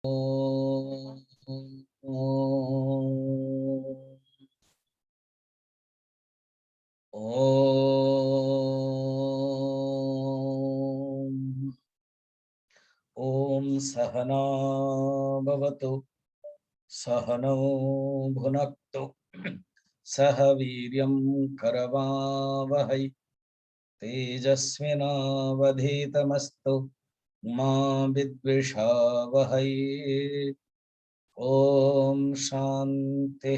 ॐ सहना भवतु सहनौ भुनक्तु सह वीर्यं करवावहै तेजस्विनावधीतमस्तु मा विद्विषावहै। ओम शांति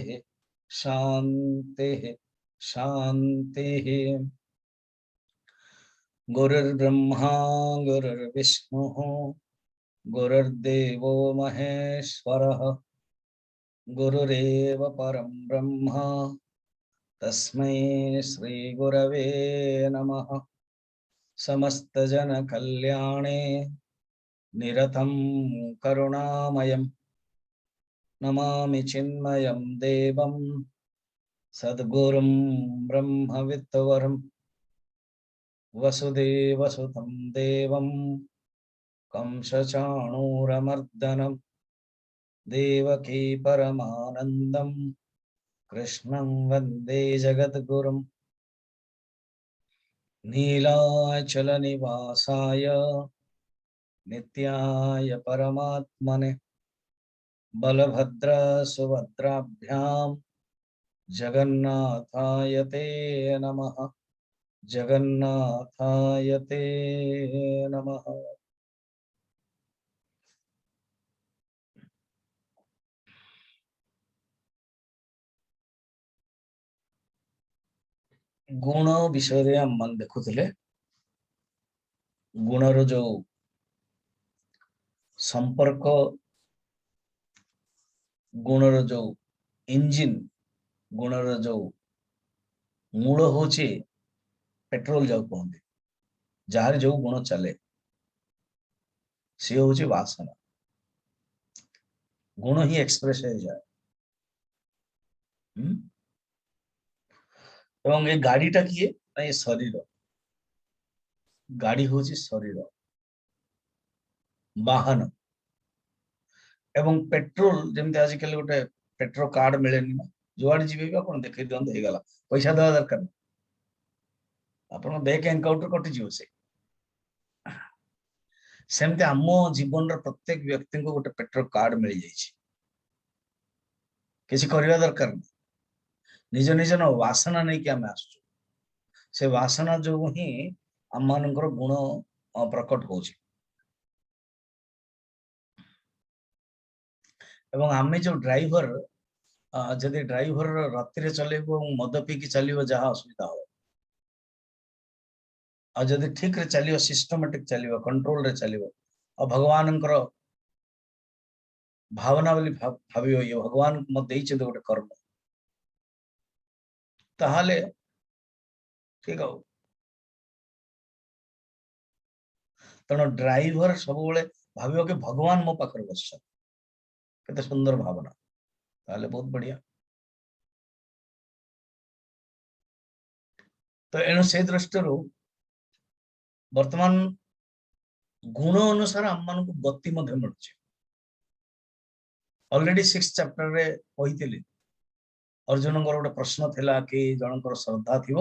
शांति शांति। गुरुर्ब्रह्मा गुरुर्विष्णुः गुरुर्देवो महेश्वरः गुरुरेव परं ब्रह्म तस्मै श्री गुरवे नमः। समस्त जन कल्याणे निरतं करुणामयम् नमामि चिन्मयं देवं सद्गुरुं ब्रह्मविद्वरं वसुदेवसुतं देवं कंसचाणूरमर्दनं देवकी परमानन्दं कृष्णं वन्दे जगद्गुरुं। नीलाचलनिवासाय नित्याय परमात्मने बलभद्र सुभद्राभ्यां जगन्नाथाय ते नमः जगन्नाथाय ते नमः। गुण विषय आम मन देखुले गुणर जो संपर्क गुणर जो इंजिन गुणर जो मूल होचे पेट्रोल जाऊ कहते जार जो गुण चले सी हूँ वासना गुण ही एक्सप्रेस हो जाए। एवं ये गाड़ीटा किए ना ये शरीर गाड़ी हूँ शरीर वाहन एवं पेट्रोल जमी आजिकल गोटे पेट्रोल कार्ड मिले ना जुआड़े जी कौन देखे दिखते हो गला पैसा देवा दरकार आप बैंक एकाउंट कटिज से सेमती आम जीवन प्रत्येक व्यक्ति को गोटे पेट्रोल कार्ड मिल जाए किसी करवा दरकार निज निज वासना नहीं कि आम आस से वासना जो ही आम मान गुण प्रकट हो आम जो ड्राइवर जदि ड्राइवर राति चलेबो मद पीकी चलो जहाँ असुविधा हो जदि ठीक रे चलियो सिस्टमेटिक चलियो कंट्रोल रे चलियो भगवान भावना बोली भावियो ये भगवान मत देइछे गोटे कर्म ताहाले ठीक हो। तेणु ड्राइवर सब भाव कि भगवान मो पाखर बस केते सुंदर भावना ताहले बहुत बढ़िया। तो एणु से दृष्टि वर्तमान गुण अनुसार आम मान को गति मिलूँ ऑलरेडी 6th चैप्टर रे कही अर्जुन गोटे प्रश्न थिला कि जनकर श्रद्धा थी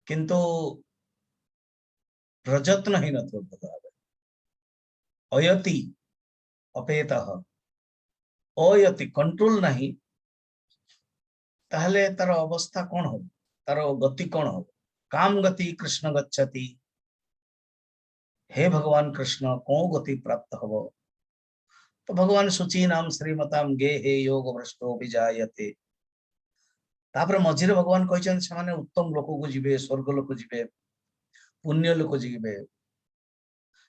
किंतु प्रयत्न ही न अयति अपेत अयति कंट्रोल नहीं ताहले तार अवस्था कौन हो तार गति कौन हो काम गति कृष्ण गच्छति हे भगवान कृष्ण कौन गति प्राप्त हो तो भगवान शुचि नाम श्रीमताम गे हे योग भ्रष्टो विजायते तापर मझिरे भगवान कहते से उत्तम लोक को जीवे स्वर्ग लोक जीवे पुण्य लोक जीवे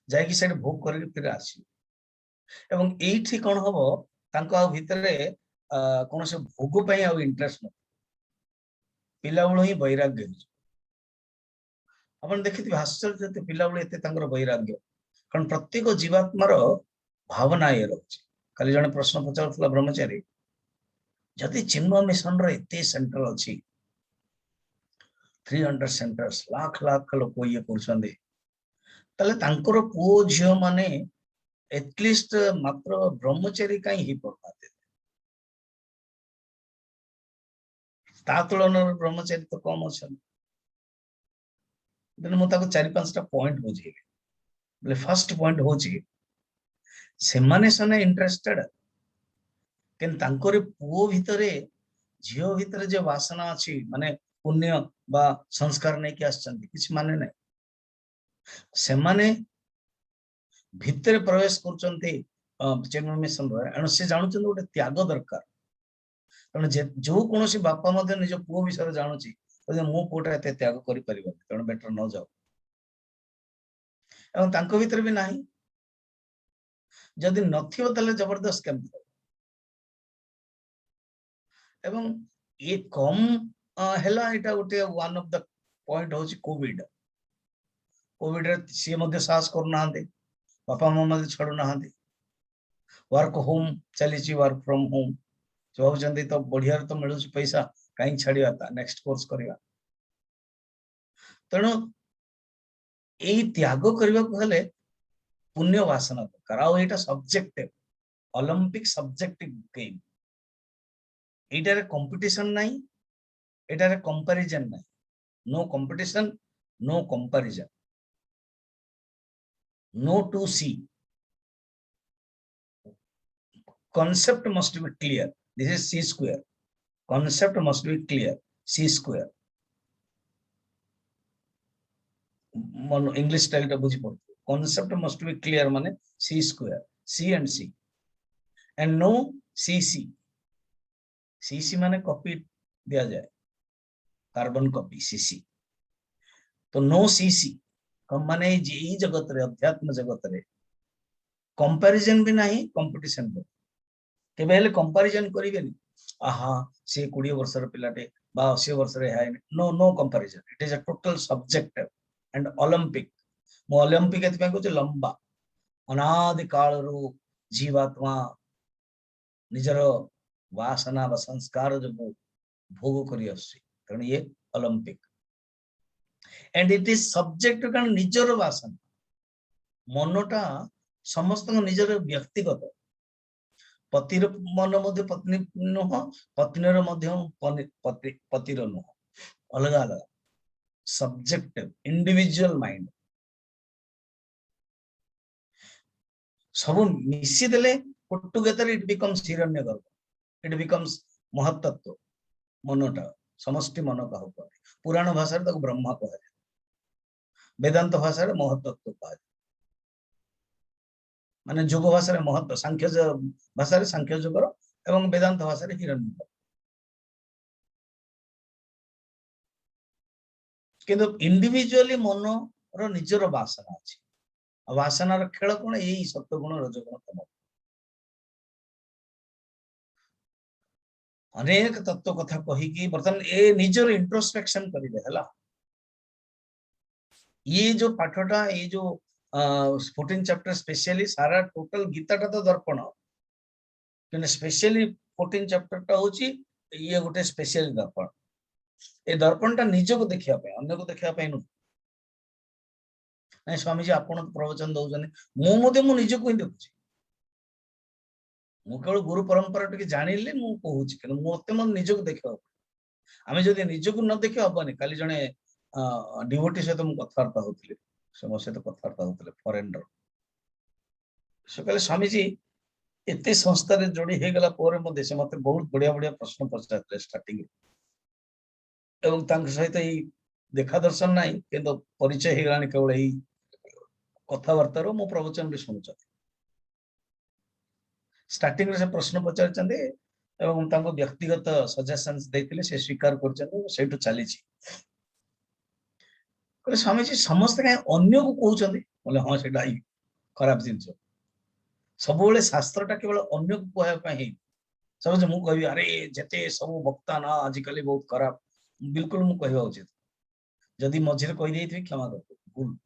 जाकि से भोग करके फिर आसी एवं एठी कौन हम भितर कौन से भोग इंटरेस्ट न पिला बेलू ही वैराग्य आप देखिए आश्चर्य पिला बेले वैराग्य कारण प्रत्येक जीवात्मार भावना ये रोचे खाली जने प्रश्न पचार ब्रह्मचारी जदि चिन्मय मिशन रे सेंटर अच्छी 300 सेंटर्स लाख लाख लोक ये कर पुओ झील माने एटलिस्ट मात्र ब्रह्मचारी कहीं ही पड़ना ता तुलन ब्रह्मचारी तो कम अच्छा मुझे चारि पांचटा पॉइंट बुझेली बोले फर्स्ट पॉइंट होची सेमाने सने इंटरेस्टेड किन तांकोरे पुओ भितरे झियो भितरे जे वासना अछि माने पुण्य बा संस्कार नहीं कि आछंती किछ माने नहीं सेमाने भितरे प्रवेश करचंती चैतन्य मिशन रे एनो से जानउचंती गोटे त्याग दरकार कारण जो कोनोसी बापा मध्ये निज पुओ विषय जानुची मो पुओटा एते त्याग करि परिबो कारण बेटर न जाओ एवं तांको भीतर भी नाही जदि नथियो तले जबरदस्त केमति एवं ये कम हेला एटा गोटे वन ऑफ द पॉइंट होची कोविड कोविड रे सी मध्ये साहस करू नाहंते बापा मामा मध्ये छडू नाहंते वर्क होम चलीची वर्क फ्रॉम होम जो भावचंदी तो बढ़िया तो मिलू पैसा कहीं छाड़िया था नेक्स्ट कोर्स करिया तेणु यही त्याग करने को हेले पुण्य वासना दरकार आ एटा सब्जेक्टिव ओलंपिक सब्जेक्टिव गेम एटारे कंपटीशन नहीं एटारे कंपैरिजन नहीं no competition no comparison no to see concept must be clear this is c square concept must be clear c square मन इंग्लिश स्टाइल टा बुझी पड़तो concept must be clear माने c square c and c and no cc cc माने copy दिया जाए carbon copy cc तो no cc कम माने ई जगत रे अध्यात्म जगत रे कंपैरिजन भी नहीं कंपटीशन भी केबे हेले कंपैरिजन करिवेनी आहा से 20 वर्षर पिलाटे बा 80 वर्षर है no no comparison it is a total subjective and Olympic मो ओलंपिक एतपे को लंबा अनादि काल रो जीवात्मा निजर वासना व संस्कार जो भोग करी आसी कारण ये Olympic and it is subject कारण निजर वासना मनोटा समस्त निजर व्यक्तिगत पतिर मन मध्य पत्नी नुह पत्नीर मध्य पतिर नुह अलग अलग सब्जेक्टिव इंडिविजुअल माइंड सब मिसी देले put together it becomes Hiranyagarbha it becomes महत्त्व मनोटा समष्टि मन कह पुराण भाषा ब्रह्मा कह वेदांत भाषा महत्त्व कह माने जोग भाषा महत्व सांख्य भाषा सांख्य जोगर एवं वेदांत भाषा हिरण्य किंतु इंडिविजुअली मन रो निजर वासना अछि वासनार खेल कोन एई सत्वगुण रजगुण तम अनेक तत्व कथा कहि कि बर्तन ए निजर इंट्रोस्पेक्शन करिवे हला ये जो पाठटा ये जो 14 चैप्टर स्पेशली सारा टोटल गीताटा तो दर्पण कि स्पेशली 14 चैप्टर टा होची ये गोटे स्पेशल दर्पण ए दर्पणटा निज को देखिया पे अन्य को देखिया पे नु नहीं स्वामी जी आपण प्रवचन दउजने मु मते मु निज को ही देखुची मु केवल गुरु परंपरा टिके जानिले मु कहूची कि मते मन निज को देखिया आमे जदि निज को न देखिया हबनी काली जने डिवोटी से तो मु कथार्ता होतले समस्या तो कथार्ता होतले फॉरेनर सकाले स्वामी जी एते संस्था रे जोड़ी हे गला पोरे मते से मते बहुत बढ़िया बढ़िया प्रश्न पचारले स्टार्टिंग एवं तांक सहित ही देखा दर्शन नाही किंतु परिचय हे गलानी केवल ही कथावार्ता रो मो प्रवचन भी सुनुछ स्टार्टिंग रे से प्रश्न पचार चंदे एवं तांको व्यक्तिगत सजेशंस देथिले से स्वीकार करचंदे सेटु चली छी कहले स्वामी जी समस्त का अन्य को कहउचंदे बोले हां सेटा ही खराब जिंस सब बेले शास्त्रटा केवल अन्य को कहया पई हे समझ मु कहबी अरे जते सब वक्ता ना आजिकली बहुत खराब बिल्कुल मु कहबा उचित जदि मझिरे कहि देथि क्षमा कर भूल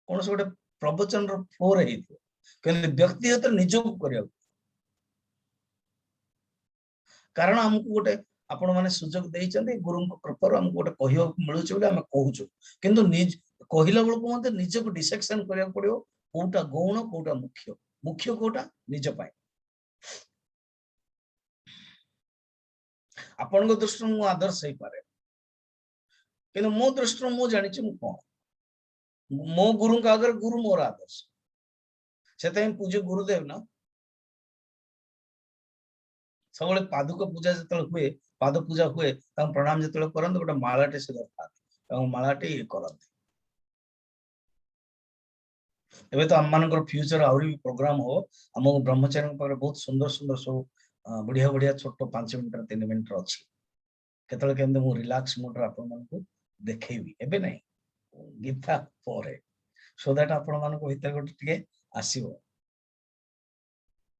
कोन से गोटे प्रवचन रो फ्लो रे हेथि कहले व्यक्तिगत निज को करिया कारण हमको गोटे आपण माने सुजोग देई चंदे गुरु को कृपा रो हमको गोटे कहियो मिलु छ बोले हम कहूछु किंतु निज कहिला बेल को मते निज को डिसेक्शन करिया पड़ियो कोटा गौण कोटा मुख्य मुख्य कोटा निज पाए आपण दृष्टि मु आदर्श हो पारे कि मो दृष्टि मु जानी कौन मो गुरु का अगर गुरु मोर आदर्श से पूज्य गुरुदेव ना सब पादुक पूजा जो हुए पाद पूजा हुए प्रणाम जो करते गोटे मालाटे से दरकार मालाटे ये करते एबे तो आम मान फ्यूचर आहरी प्रोग्राम हो आम ब्रह्मचारी बहुत सुंदर सुंदर सब बढ़िया बढ़िया छोट 5 मिनट 3 मिनट अच्छी केतले केमते मु रिलैक्स मोड रे आपन मन को देखैबी एबे नै गीता परे सो दैट आपन मन को भीतर गोटे टिके आसीबो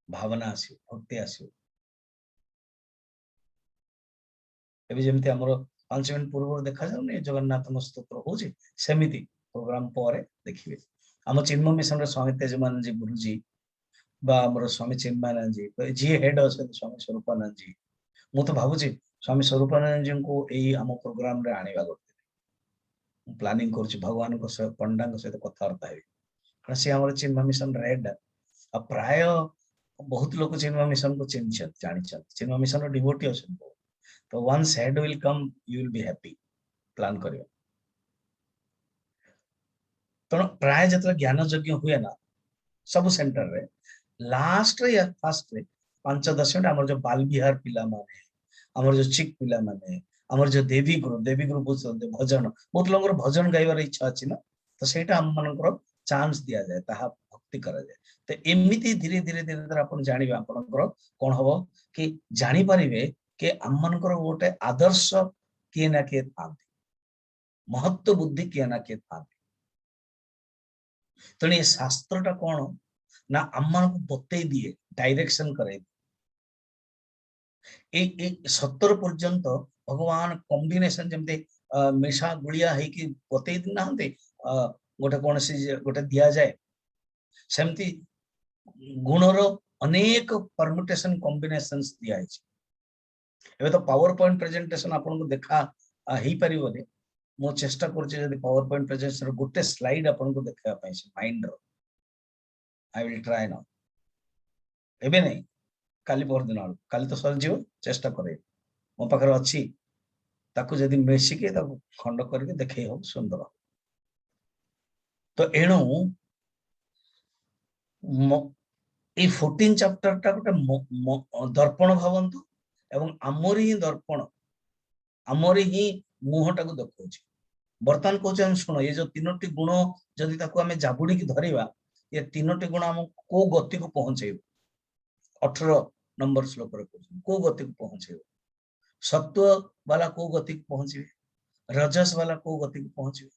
भावना आसीबो भक्ति आसीबो एबे जेमते हमरो 5 मिनट पूर्व देखा जाउनी जगन्नाथ स्तोत्र होची सेमिति प्रोग्राम परे देखिबे हम चिन्मय मिशन रे स्वामी तेजमान जी गुरुजी बा हमर स्वामी चिन्मयानंद जी जी हेड अछन स्वामी स्वरूपानंद जी मु तो भाबुची स्वामी स्वरूपानंद जी को एई हम प्रोग्राम रे आनिबा गोटे प्लानिंग करछि भगवान को पंडा को सहित कथावार्ता हेबी कारण से हमर चिन्मय मिशन रेड आ प्राय बहुत लोग चिन्मय मिशन को चिन्ह जानि चिन्मय मिशन रो डिवोटी अछन तो once head will come you will be happy plan करियो तो प्राय जतरा ज्ञान यज्ञ हुए ना सब सेंटर रे लास्ट रे या फर्स्ट रे 5-10 मिनट हमर जो बाल विहार पिला माने हमर जो चिक पिला माने हमर जो देवी गुरु बुझते भजन बहुत लोग भजन गाइबार इच्छा अच्छी ना तो सेटा हम मनकर चांस दिया जाए ताहा भक्ति करा जाए तो एमिति धीरे धीरे धीरे धीरे अपन जानिबे आपनकर कोन हबो कि जानि परिबे कि हम मनकर गोटे आदर्श किए ना किए थांती महत्व बुद्धि किए ना किए थांती तो ये शास्त्रटा कौन ना आम मान को बतई दिए डायरेक्शन करे 70 पर्यंत भगवान कॉम्बिनेशन जमते मिशा गुड़िया है कि बतई ना गोटे कौन सी गोटे दिया जाए सेमती गुणर अनेक परमुटेशन कॉम्बिनेशंस दिया है तो पावर पॉइंट प्रेजेंटेशन आपन को देखा ही परिबोने मो चेष्टा कर पावर पॉइंट प्रेजेंटेशन गोटे स्लाइड आपन को देखा माइंड रो आई विल ट्राई नाउ एबे नहीं काली पर दिन काली तो सर जीव चेष्टा करे मो पाखर अच्छी ताकू जदि मिसिके ताकू खंड करके देखे हो सुंदर तो एणु ए 14 चैप्टर टा गोटे दर्पण भावंतु एवं आमोरी ही दर्पण आमोरी ही मुहटा को देखौछि वर्तमान कहते शुण ये जो 3टी गुण जदि ताकू आमे जाबुड़ी की धरिबा ये 3टी गुण हम को गति को पहुंचेबो 18 नंबर श्लोक रे को गति को पहुंचेबो सत्व वाला को गति को पहुंचबे रजस वाला को गति को पहुंचबे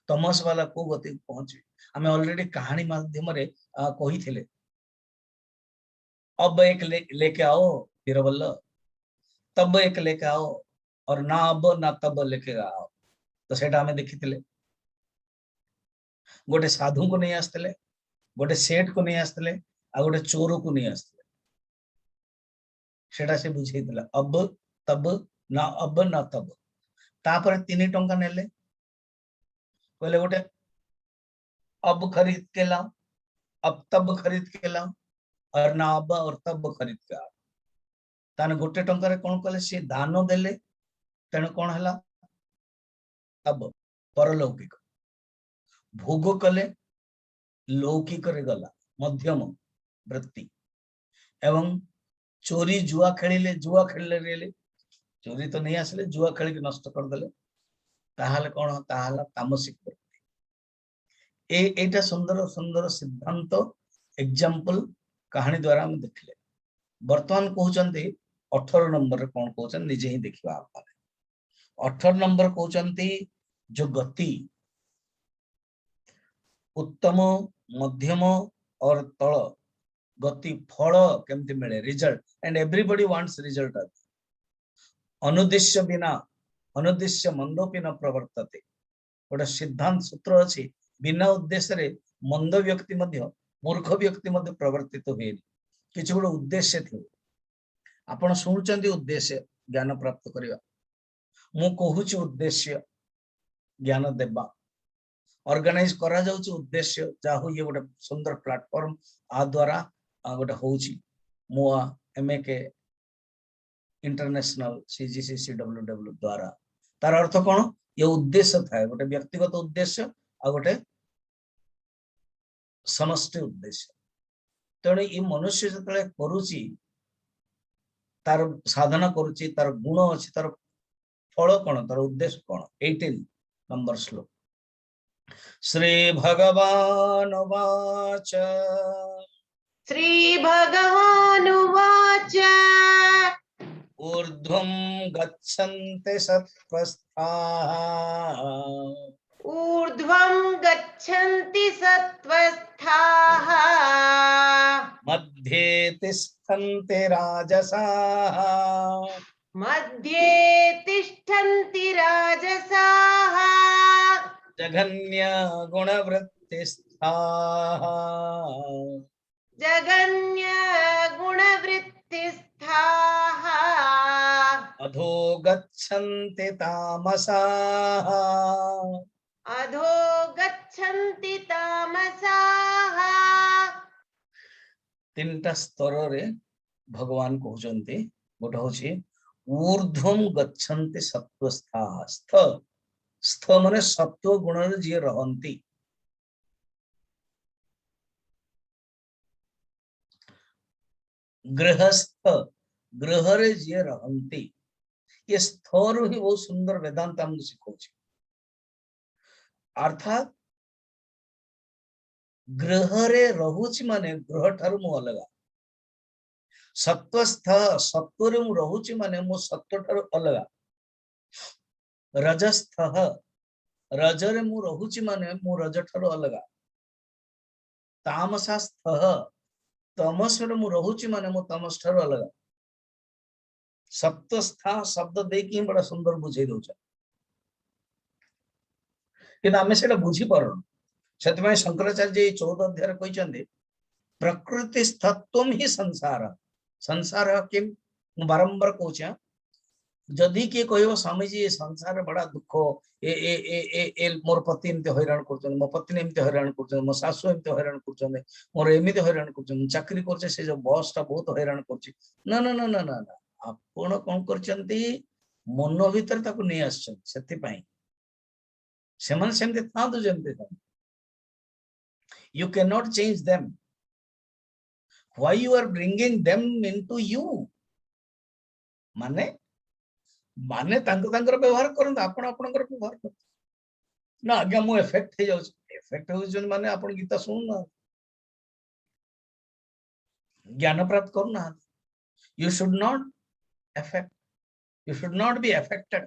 तमस वाला को गति को पहुंचबे आमे ऑलरेडी कहानी माध्यम रे कहि थिले अब एक लेके आओ बीरबल तब एक लेके आओ और ना अब ना तब लेके आओ तो सेटा हमें देखी थिले गोटे साधु को नहीं आसते गोटे सेठ को नहीं आसते आ गोटे चोर को नहीं आसते सेटा से बुझे अब तब ना अब ना तब तापर 3 टंका नेले कहले गोटे अब खरीद के लाओ अब तब खरीद के लाओ और ना अब और तब खरीद के आओ ताने गोटे टंका रे कोन कले से दान देले तेणु कौन है तब परलौकिक भोग कले लौकिक रे गला मध्यम वृत्ति एवं चोरी जुआ खेलिले रे चोरी तो नहीं आसले जुआ खेल के नष्ट कर देले ताहाले कौन ताहाला तामसिक वृत्ति एटा सुंदर सुंदर सिद्धांत एग्जांपल कहानी द्वारा हम देखले वर्तमान कहउचंती 18 नंबर रे कौन कहउचन निजे ही देखिबा आप 18 नंबर कहउचंती जो गति उत्तम मध्यम और तल गति फल केमती मिले result and everybody wants result अनुद्देश्य बिना अनुद्देश्य मंदोपि न प्रवर्तते गोटे सिद्धांत सूत्र अच्छी बिना उद्देश्य रे मंद व्यक्ति मध्य मूर्ख व्यक्ति मध्य प्रवर्तित हुए किसी गोटे उद्देश्य थे आपण शुणुचंती उद्देश्य ज्ञान प्राप्त करवा मु कहूची उद्देश्य ज्ञान देवा ऑर्गेनाइज करा जाउची उद्देश्य जाहु ये गोटे सुंदर प्लेटफॉर्म आ द्वारा गोटे होउची मोआ एमएके इंटरनेशनल CGCCWW द्वारा तार अर्थ कौन ये उद्देश्य था गोटे व्यक्तिगत उद्देश्य आ गोटे समष्टि उद्देश्य तेणु ये मनुष्य जो करुची तार साधना करुची तार गुण अच्छी तार फल कौन तार उद्देश्य कौन 18 नंबर श्लोक श्री भगवान वाच श्री भगवानुवाच ऊर्ध्वं गच्छन्ति सत्त्वस्थाः ऊर्ध्वं गच्छन्ति सत्त्वस्थाः मध्ये तिष्ठन्ति राजसाः मध्ये तिष्ठन्ति राजसाः जघन्य गुणवृत्तिस्थाः जगन्य गुणवृत्तिस्थाः अधो गच्छन्ति तामसाः अधो गच्छन्ति तामसाः। तीनटा स्तर रे भगवान कहउचंती गोटे होची ऊर्ध्वं गच्छन्ति सत्त्वस्थाः स्थ स्थ माने सत्व गुण रे जे रहंती गृहस्थ गृह रे जे रहंती ये स्थर ही बहुत सुंदर वेदांत हमको सिखौची अर्थात गृह रे रहुची माने गृह ठारू मु अलगा सत्वस्थ सत्व रे मु रहुची माने मु सत्व ठारू अलगा रजस्थ रज रे मु रहुची माने मु रज ठारू अलगा तामसस्थ तमस रे मु रहुची माने मु तमस ठारू अलगा सप्तस्था शब्द देखी बड़ा सुंदर बुझे दउछ कि आमे सेटा बुझी परन सेतमै शंकराचार्य 14 अध्याय कहचंदी प्रकृति स्थत्वम ही संसार संसार किम बारंबार कहछा जदि के कहबो स्वामी जी संसार बड़ा दुख ए ए ए ए, ए मोर पति एमते हैरान करछन मो पत्नी एमते हैरान करछन मो सासु एमते हैरान करछन मोर एमिते हैरान करछन चाकरी करछे से जो बॉस ता बहुत हैरान करछि ना ना ना ना ना आपण कोन करछंती मन भीतर ताको नै आछन सेति पई semen सेमते थांदु जेमते you cannot change them why you are bringing them into you माने माने तांको तांकर व्यवहार करन आपण आपणकर व्यवहार कर ना आज्ञा मु इफेक्ट हे जाउ इफेक्ट हो जन माने आपण गीता सुन ना ज्ञान प्राप्त करना you should not affect you should not be affected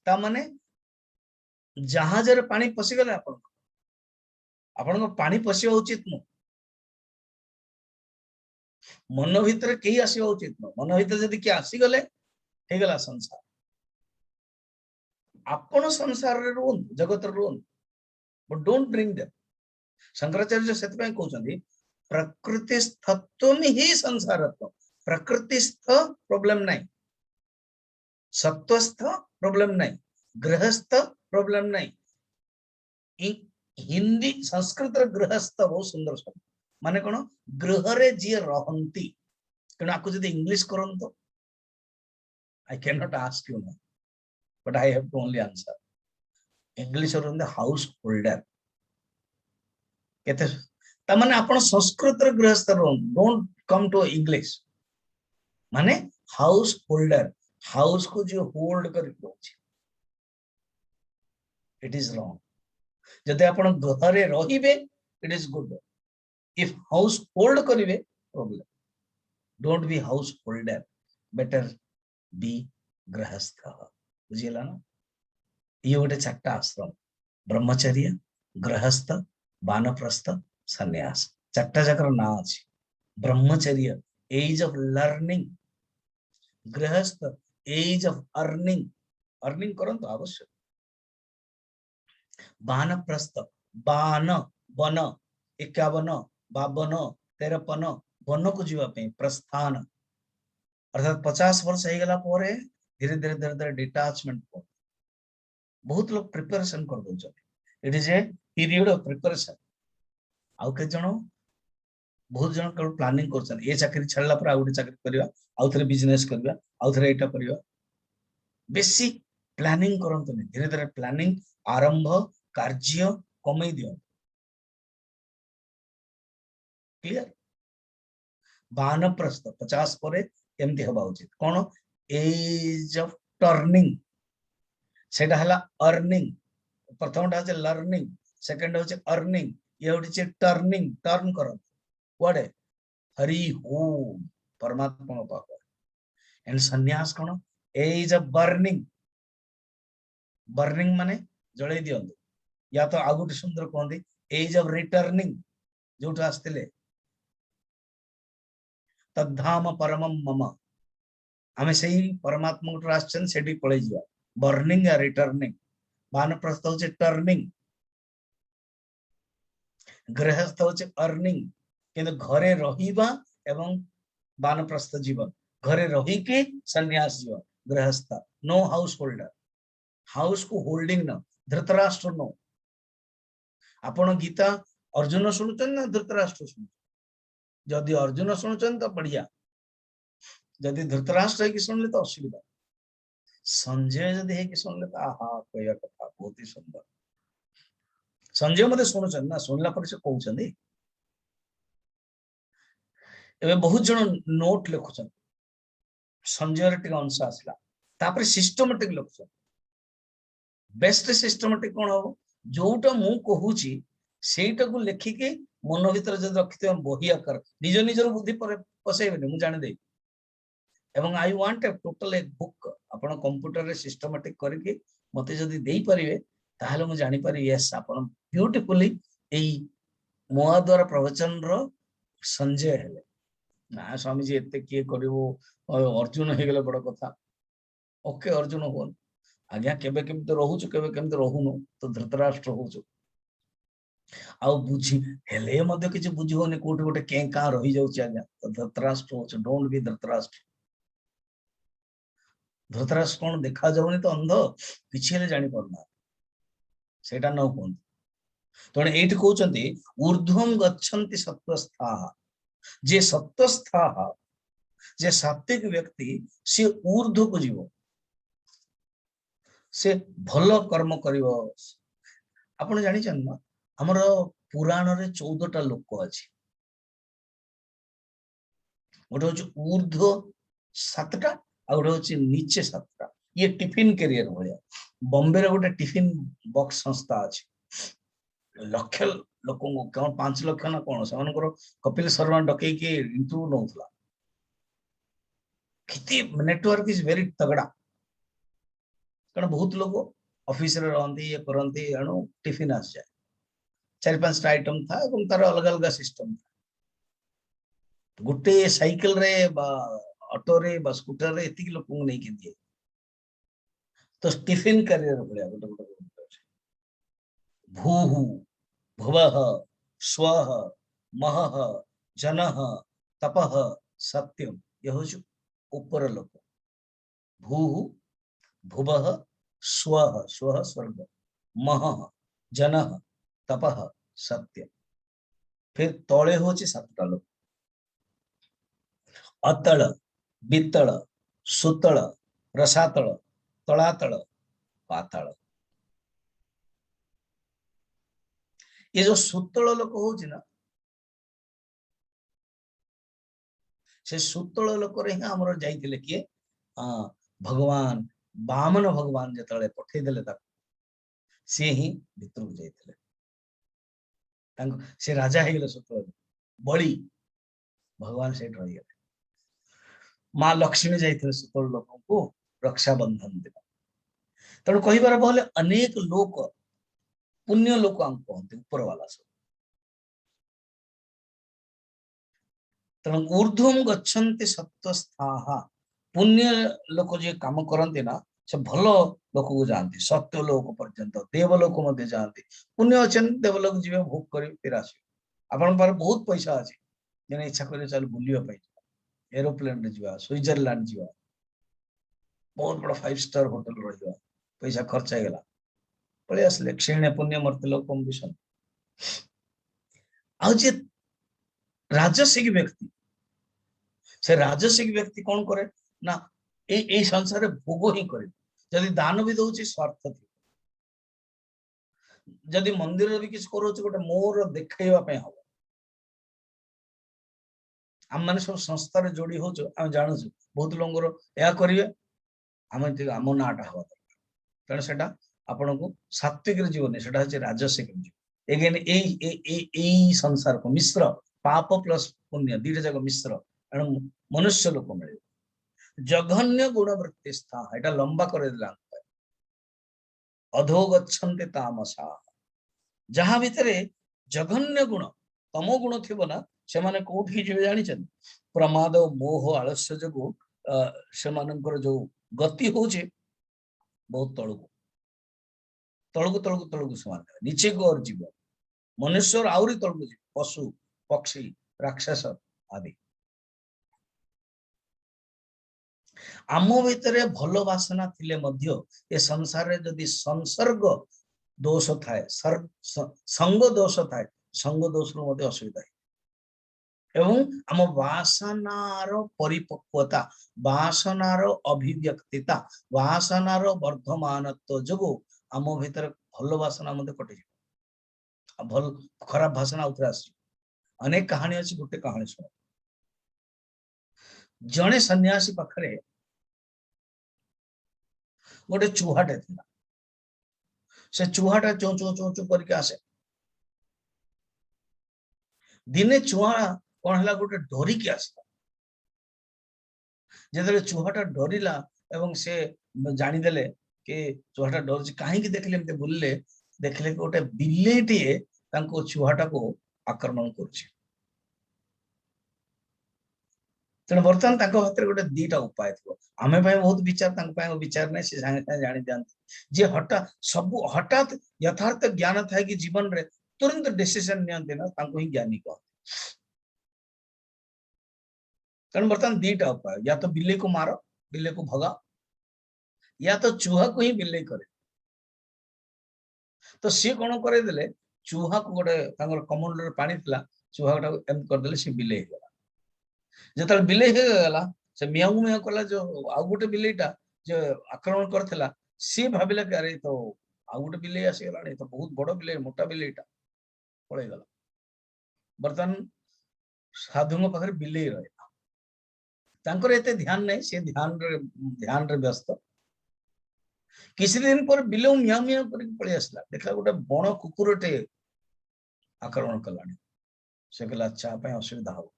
ता माने जहाज रे पानी पसी गले आपण को पानी पसिवा उचित न मन भीतर कई आसीवा उचित न मन भीतर जदि के आसी गले हे गला संसार आपण संसार रे रोन जगत रे रोन but don't bring them Shankaracharya सेत पे कहउछंदी प्रकृति स्थत्वम ही संसारत्व प्रकृति स्थ प्रॉब्लम नहीं सत्वस्थ प्रॉब्लम नहीं गृहस्थ प्रॉब्लम नहीं हिंदी संस्कृत गृहस्थ बहुत सुंदर शब्द माने कोन गृह रे जी रहंती तेणु आपको जदि इंग्लिश करन तो I can not ask you no but I have to only answer English और हाउस होल्डर केते ता माने आपण संस्कृत गृहस्थ रहन डोंट कम टू इंग्लिश माने हाउस होल्डर हाउस को जो होल्ड कर दोछि इट इज रॉन्ग जदि आपण घरे रहिबे it is good if household करिवे problem don't be householder better be गृहस्थ बुझिला ना ये गोटे चारटा आश्रम ब्रह्मचर्य गृहस्थ वानप्रस्थ सन्यास चारटा जाकर ना अछि ब्रह्मचर्य एज ऑफ लर्निंग गृहस्थ एज ऑफ अर्निंग करन तो आवश्यक वानप्रस्थ बान वन 51 52 53 वन को जीवा पे प्रस्थान अर्थात 50 वर्ष हो गला धीरे धीरे धीरे धीरे डिटाचमेंट बहुत लोग प्रिपरेशन कर दउछन। It is a period of preparation. आउ के जण बहुत जन केवल प्लानिंग करछन, ए चाकरी छाड़ला पर आउ चाकरी करबा, आउ थरे बिजनेस करबा, आउ थरे एटा करबा। बेसी प्लानिंग करंतु नहीं, धीरे धीरे प्लानिंग आरंभ कार्य कमई दियो। क्लियर? वानप्रस्थ 50 परे एमती हबा उचित कोन? एज ऑफ टर्निंग, सेटा हला अर्निंग। प्रथमटा है लर्निंग, सेकंड होचे अर्निंग, ये होचे टर्निंग, टर्न करो व्हाट हरि ओम परमात्मा पावर। एंड सन्यास कोन? Age of burning. बर्निंग माने जळे दियंतु, या तो आगु सुंदर कहंदी एज ऑफ रिटर्निंग, जोटा आस्तिले तद्धाम परमम मम, आमे सेही परमात्मा को आछन सेठी पळै जिया। बर्निंग या रिटर्निंग। वानप्रस्थ होचे टर्निंग, गृहस्थ होचे अर्निंग। किंतु घरे रहिबा एवं वानप्रस्थ जीवन, घरे रही के सन्यास जीवन गृहस्थ। नो हाउस होल्डर, हाउस को होल्डिंग न। धृतराष्ट्र नो। आपण गीता अर्जुन सुनुचन ना धृतराष्ट्र सुनु? जदि अर्जुन सुनुचन तो बढ़िया, जदि धृतराष्ट्र की सुनले तो असुविधा। संजय जदि है कि सुनले तो आहा कहया कथा बहुत ही सुंदर। संजय मते सुनुचन ना, सुनला पर से कहउछन एबे बहुत जन नोट लिखुछन, संजय टिक अंश आसला तापर सिस्टमैटिक लिखुछन। बेस्ट सिस्टमैटिक कोन हो? जोटा मु कहूची सेटा को लेखिके मन भीतर जद रखिते बही आकार निज निजर बुद्धि पर पसेबेनी, मु जाने दे। एवं I want a total a book आपण कंप्यूटर रे सिस्टमैटिक करके मते जदी देई परिवे ताहले मु जानि पारि यस आपण ब्यूटीफुली एई मोआ द्वारा प्रवचन रो संजय हेले ना। स्वामी जी एते के करिवो, अर्जुन हे गेले बड़ कथा। ओके अर्जुन हो आज्ञा केबे केमते रहूछु, केबे केमते रहूनु, तो धृतराष्ट्र होछु। आ बुझी हेले मध्य किछ बुझी होने कोठी गोटे के का रही जाउची आज्ञा, तो धृतराष्ट्र होछु। Don't be Dhritarashtra. धृतराष्ट्र कोन देखा जाउनी तो अंध, किछि हेले जानि परना, सेटा न कोन। तणे एठी कहउचंती ऊर्ध्वं गच्छन्ति सत्वस्थाः। जे सत्वस्थाः, जे सात्विक व्यक्ति से ऊर्ध्व को जीव, से भलो कर्म करिवो। आपण जानि छन ना हमर पुराण रे 14 टा लोक अछि। गोटे होची ऊर्ध्व 7 टा, आ गोटे होची नीचे 7 टा। ये टिफिन कैरियर भलिया। बॉम्बे रे गोटे टिफिन बॉक्स संस्था अछि। लक्ष लोक को 5 लाख ना कोन सेमानकर कपिल शर्मा डकै के इंटरव्यू नउथला। किति नेटवर्क इज वेरी तगड़ा, कारण बहुत लोग ऑफिस रे रहंती, ये करंती, एणु टिफिन आस जाए। 4-5 टा आइटम था एवं तार अलग अलग सिस्टम था। गोटे साइकिल रे बा ऑटो रे बा स्कूटर रे एतिक लोक को नै के दिए। तो टिफिन कैरियर भलिया गोटे गोटे भूहु भुवः स्वः महः जनः तपः सत्यम, यह होछु ऊपर लोक। भूहु भुवः स्वः, स्वः स्वर्ग, महः जनः तपः सत्य। फिर तले होची 7 टा लोक। अतल, बितल, सुतल, रसातल, तलातल, पाताल। ये जो सुतल लोक होची ना, से सुतल लोक रे हमर जाइतिले किए भगवान वामन भगवान जतले पठै देले ता से ही भितर जाइतिले। तांको से राजा हे गेले सुतल बळी भगवान से रही गले। मां लक्ष्मी जाइतिले सुतल लोक को रक्षा बंधन दिन। तेणु कहिबार बोले अनेक लोक पुण्य लोक हम कहते ऊपर वाला सब। तेणु ऊर्ध्वं गच्छन्ति सत्वस्थाः। पुण्य लोक जे काम करते ना से भलो लोक को जानती, सत्य लोक पर्यंत देवलोक मध्य जानती। पुण्य अच्छन देवलोक जीवे भोग करी फिर आसी। आपण पर बहुत पैसा अछि, जने इच्छा करे चल बुलियो पई एरोप्लेन रे जीवा, स्विट्जरलैंड जीवा, बहुत बड़ा 5 स्टार होटल रहिबा, पैसा खर्च हे गेला, पळेଇ आसले क्षीणे पुण्य मर्त्य लोकम विषम आ जे राजसिक व्यक्ति से राजसिक व्यक्ति कौन करे ना ए संसार भोग ही करे जदि दान भी दउची स्वार्थ थी जदि मंदिर भी किछ करूची गोटे मोर देखाइबा पे हो आम माने सब संस्था रे जोड़ी हो हम जानू बहुत लोगर या करिवे आम आम नाटा हवा तेणु सेटा आपण को सात्विक जीवन सेटा होची राजसिक जीवन एगेन ए संसार को मिश्र पाप प्लस पुण्य दीटा जाक मिश्र तेणु मनुष्य लोक मिले जघन्य गुणवृत्ति स्था एटा लंबा करे दिला अधो गच्छन्ति तामसा जहां भितरे जघन्य गुण तमो गुण थिबो ना से माने कोठी जे जानि छन प्रमाद मोह आलस्य जगो से मानकर जो गति होचे बहुत तळको तळको तळको तळको समान नीचे को और जीव मनुष्य और आउरी तळको जीव पशु पक्षी राक्षस आदि आम भितरे भलो वासना थिले मध्य ए संसार रे जदि संसर्ग दोष थाए संग दोष थाए संग दोष रो मध्य असुविधा है एवं आम वासनार परिपक्वता वासनार अभिव्यक्तिता वासनार वर्धमानत्व जगो आम भितर भलो वासना मध्य कटि भल खराब भाषण आउथरे आसी अनेक कहानी अछि गोटे कहानी सुन जणे सन्यासी पाखरे गोटे चूहाटे थिला से चूहाटा चो चो चो चो करके आसे दिने चूहा कौन हला गोटे डरी के आसला जेतले चूहाटा डरिला एवं से जानि देले कि चूहाटा डरछि काहे कि देखले एमते बुलले देखले कि गोटे बिल्लीटी तांको चूहाटा को आक्रमण करछि तेणु बर्तमान तांको हाथ गोटे दीटा उपाय थो आमे भाई बहुत विचार तांको भाई विचार नहीं से सांगे सांगे जानि दियंती जे हठात सब हठात यथार्थ ज्ञान थाए कि जीवन रे तुरंत डिसीजन नियंती ना तांको ही ज्ञानी कहते तेणु बर्तमान दीटा उपाय या तो बिल्ली को मारो बिल्ली को भगा या तो चूहा को ही बिल्ली करे तो सी कौन करे देले चूहा को गोटे तांकर कमंडल रे पानी थिला चूहाटा एम कर देले सी बिल्ली गला जेतल बिल्ली हे गला से मियाऊ मियाऊ कला जो आ गोटे बिल्लीटा जो आक्रमण करथिला सी भाबिला कि अरे तो आ गोटे बिल्ली आसी गलानी तो बहुत बड़ बिल्ली मोटा बिल्लीटा पळे गला बर्तन साधुंग पाखरे बिल्ली रहला तांकर एते ध्यान नहीं से ध्यान रे व्यस्त किसी दिन पर बिल्ली मियाऊ मियाऊ करके पळे आसला देखला गोटे बण कुकुरटे आक्रमण कलानी से कहला अच्छा पे असुविधा हो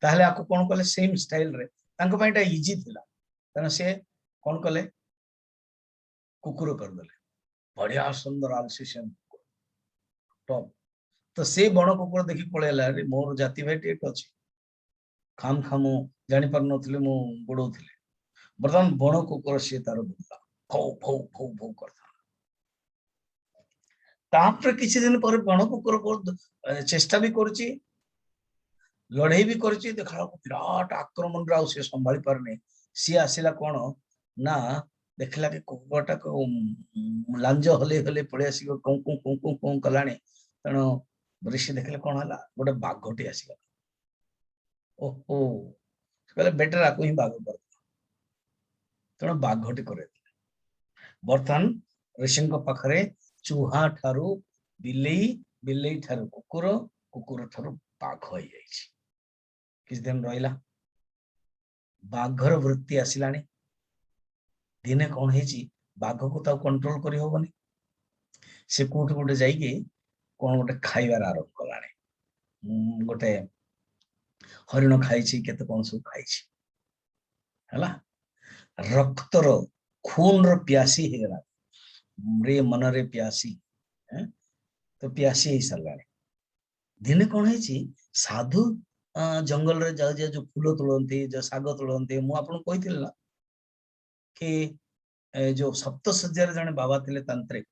ताहले आको कोन कले सेम स्टाइल रे तांको पाइटा इजी थिला तने से कोन कले कुकुर कर देले बढ़िया सुंदर आलसीशन टॉप तो से बण कुकुर देखि पळेला रे मोर जाति भाई टेट अछि खाम खामो जानि पर नथले मु गोडोथिले बर्तमान बण कुकुर से तार बुला फौ फौ फौ फौ करथा तापर किछि दिन पर बण कुकुर को चेष्टा भी करछि लड़ाई भी करछि देखा विराट आक्रमण राव से संभाली पारने सी आसिला कोन ना देखला कि कुकुरटा को लांज हले हले पळे आसी कों कलाणी तणो ऋषि देखले कोन हला गोटे बाघटी आसी ओहो कहले बेटर आको ही बाघ कर तणो बाघटी करे बर्तन ऋषि पाखरे चूहा ठारू बिल्ली बिल्ली ठारू कुकुर कुकुर ठारू बाघ होई जाइछि किस दिन रहिला बाघर वृत्ति आसिलानी दिने कौन है बाघ को तो कंट्रोल करी होबनी से कोठ गोटे जाइए कौन गोटे खाइबार आरंभ कलानी गोटे हरिण खाई केते कौन सब खाई हला रक्तर खून रो प्यासी हे गला रे मन रे प्यासी तो प्यासी ही सरलानी दिने कौन है साधु जंगल रे जा जो फूल तोड़ती जो साग तोड़ती मु आपन कहिथिल ना कि जो सप्तशଯ୍ୟାରେ जने बाबा थिले तांत्रिक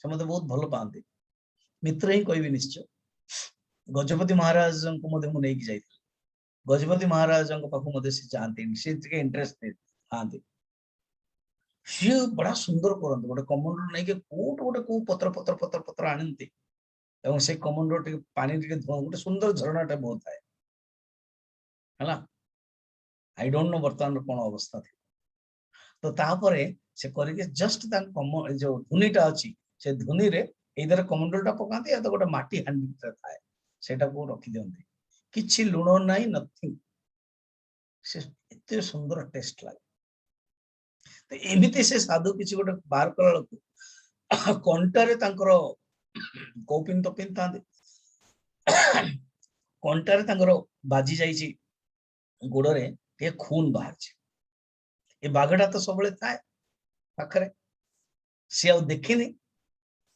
से मते बहुत भलो पांती मित्र ही कहबी निश्चय गजपति महाराज को मते मु नेकी जाइथिल गजपति महाराज को पाखु मते से जानती से के इंटरेस्ट थांती सी बड़ा सुंदर करते गोटे कमंडल नहीं कोट गोटे को पत्र पत्र पत्र पत्र आनती से कमंडल टे पानी टे गोटे सुंदर झरणाटे बहुत थाए है आई डोंट नो बर्तमान कौन अवस्था थी तो तापर से करके जस्ट जो धुनीटा अच्छी से धुनी रे इधर कमंडलटा पकाती या तो गोटे माटी हांडी थाए सेटा को रखी दियंती किछि लुण नाही नथिंग से एते सुंदर टेस्ट लागे तो एमिति से साधु किछि गोटे बार कला कंटारे तांकर कौपिन तो पिन था कंटारे तांकर बाजी जाइछि गोड़े टे खून बाहर ए बाघटा तो सब थाए पाखरे सी आ देखिनी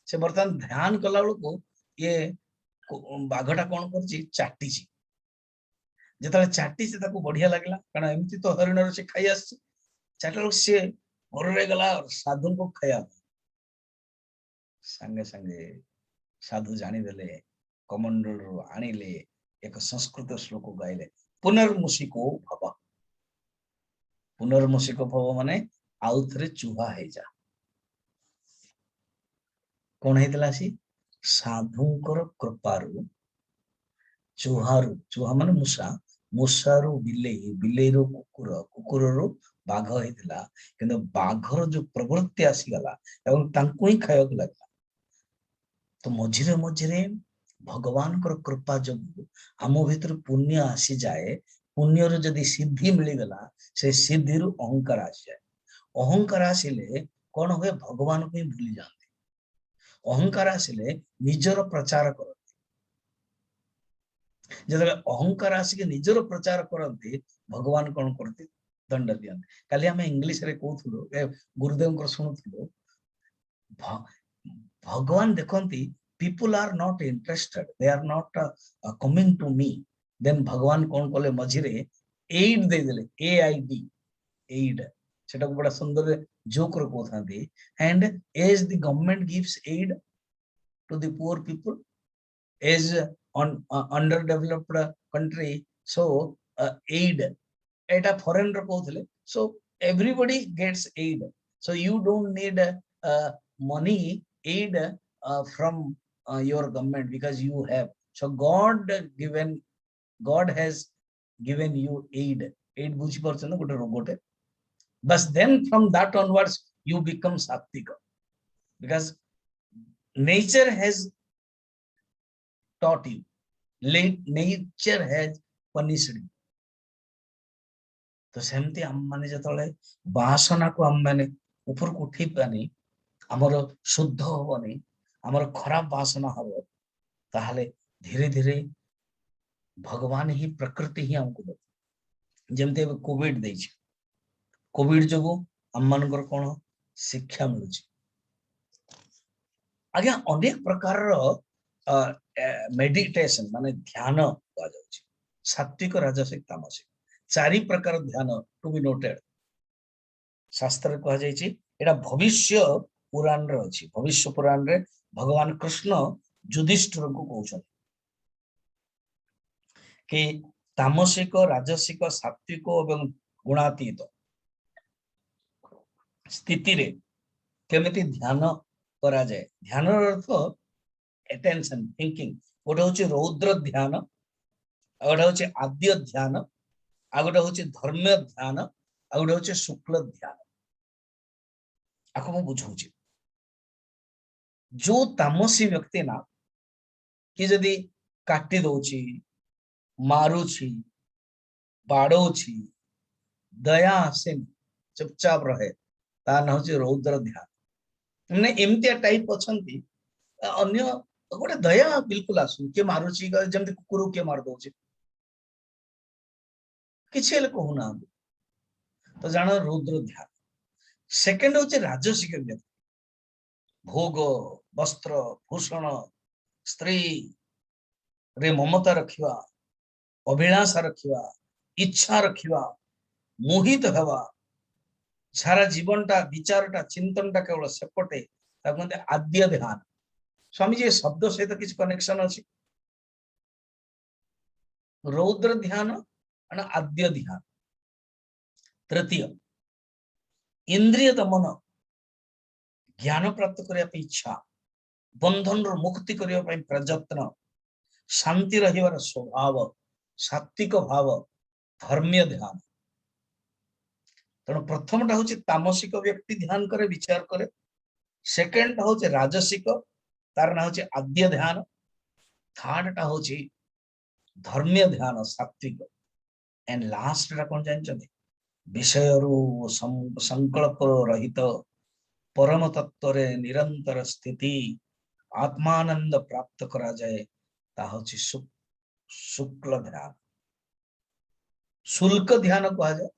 से बर्तमान ध्यान कला बेलू ये बाघटा कौन कर चाटी जो चाटी से बढ़िया लगला कारण एमती तो हरिण से खाई आस चाटा सी घर गला साधु को खाया संगे संगे साधु जानीदे कमंडल आणिले एक संस्कृत श्लोक गाइले पुनर्मुषिको भव पुनर्मुषिको भव माने आउ थे चूहा है जा कौन है सी साधुंकर कृपारू चूहारू चूहा माने मूषा मूषारू बिलेई बिलेईरू कुकुर कुकुररू बाघ होता कि बाघर जो प्रवृत्ति आसीगला एवं तांको ही खाया लगला तो मझिरे मझिरे भगवान कृपा जो आम भीतर पुण्य आसी जाए पुण्यर जदि सिद्धि मिलगला से सिद्धि अहंकार आसी जाए अहंकार आसिले कौन हुए भगवान को ही भूली जाते अहंकार आसिले निजर प्रचार करते जब अहंकार आसिक निजर प्रचार करते भगवान कौन करते दंड दियंते काली आम इंग्लिश रे कहूथुलो गुरुदेव शुणुथुलो भगवान देखती people are not interested they are not coming to me then भगवान कौन कले मझिरे एड दे देले AID aid सेटा को बड़ा सुंदर जोक रो कहथांती and as the government gives aid to the poor people as on underdeveloped country so aid eta foreign ro कहथले so everybody gets aid so you don't need money aid from your government because you have so God has given you aid बुझी परछ ना गोटे रोगोटे बस then from that onwards you become sattvika because nature has taught you nature has punished you तो सेमती आम माने जतले वासना को आम माने ऊपर को उठी पानी हमर शुद्ध होबनी हमर खराब वासना हबो ताहले धीरे धीरे भगवान ही प्रकृति ही हमको जमते कोविड देछि कोविड जगो हम मानकर कोन शिक्षा मिलुछि आगे अनेक प्रकार मेडिटेशन माने ध्यान हुआ जाउछि सात्विक राजसिक तामसिक चारि प्रकार ध्यान टू बी नोटेड शास्त्र कहा जाइछि एटा भविष्य पुराण रे अछि भविष्य पुराण रे भगवान कृष्ण युधिष्ठिर को कहउछन कि तामसिक राजसिक सात्विक एवं गुणातीत स्थिति रे केमिति ध्यान करा जाए ध्यान अर्थ अटेंशन थिंकिंग गोटे होछि रौद्र ध्यान गोटे होछि आद्य ध्यान आ गोटे होछि धर्म्य ध्यान आ गोटे होछि शुक्ल ध्यान आको मु बुझौछि जो तामसी व्यक्ति ना कि जदि काटी दोछि मारुछि बाड़ोछि दया आसे चुपचाप रहे ता न होछि रौद्र ध्यान माने एमतिया टाइप अछंती अन्य गोटे दया बिल्कुल आसु के मारुछि जमते कुकुर के मार दोछि किछि हेले कहू ना तो जान रौद्र ध्यान सेकंड होछि राजसिक व्यक्ति भोग वस्त्र भूषण स्त्री रे ममता रखिवा अभिलाषा रखिवा इच्छा रखिवा मोहित हवा सारा जीवनटा विचारटा चिंतनटा केवल सेपटे आद्य ध्यान स्वामी जी शब्द सहित किसी कनेक्शन अच्छी रौद्र ध्यान आद्य ध्यान तृतीय इंद्रिय दमन ज्ञान प्राप्त करने पे इच्छा, बंधन रो मुक्ति करने पे प्रयत्न, शांति रहिवार स्वभाव, सात्विक भाव, धर्मीय ध्यान। तेणु प्रथमटा हूँ तामसिक व्यक्ति ध्यान करे, विचार करे। सेकेंड हूँ राजसिक, तार ना हूँ आद्य ध्यान। थर्डटा हूँ धर्मीय ध्यान, सात्विक। एंड लास्ट कौन जानते, विषय संकल्प रहित परम तत्व रे निरंतर स्थिति, आत्मानंद प्राप्त करा जाए, ता हूँ शुक्ल ध्यान। शुल्क ध्यान कहा जाए,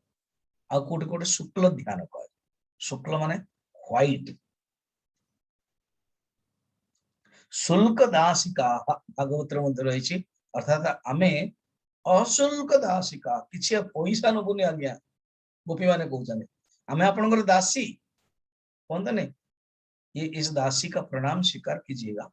आ कोटे कोटे शुक्ल ध्यान कहा जाए। शुक्ल माने व्हाइट। शुल्क दासिका भागवत मध्य रही, अर्थात आमे अशुल्क दासिका, किसी पैसा नबुनि आज्ञा। गोपी माने कहते आमे आपनकर दासी कहते नहीं, ये इस दासी का प्रणाम स्वीकार कीजिएगा।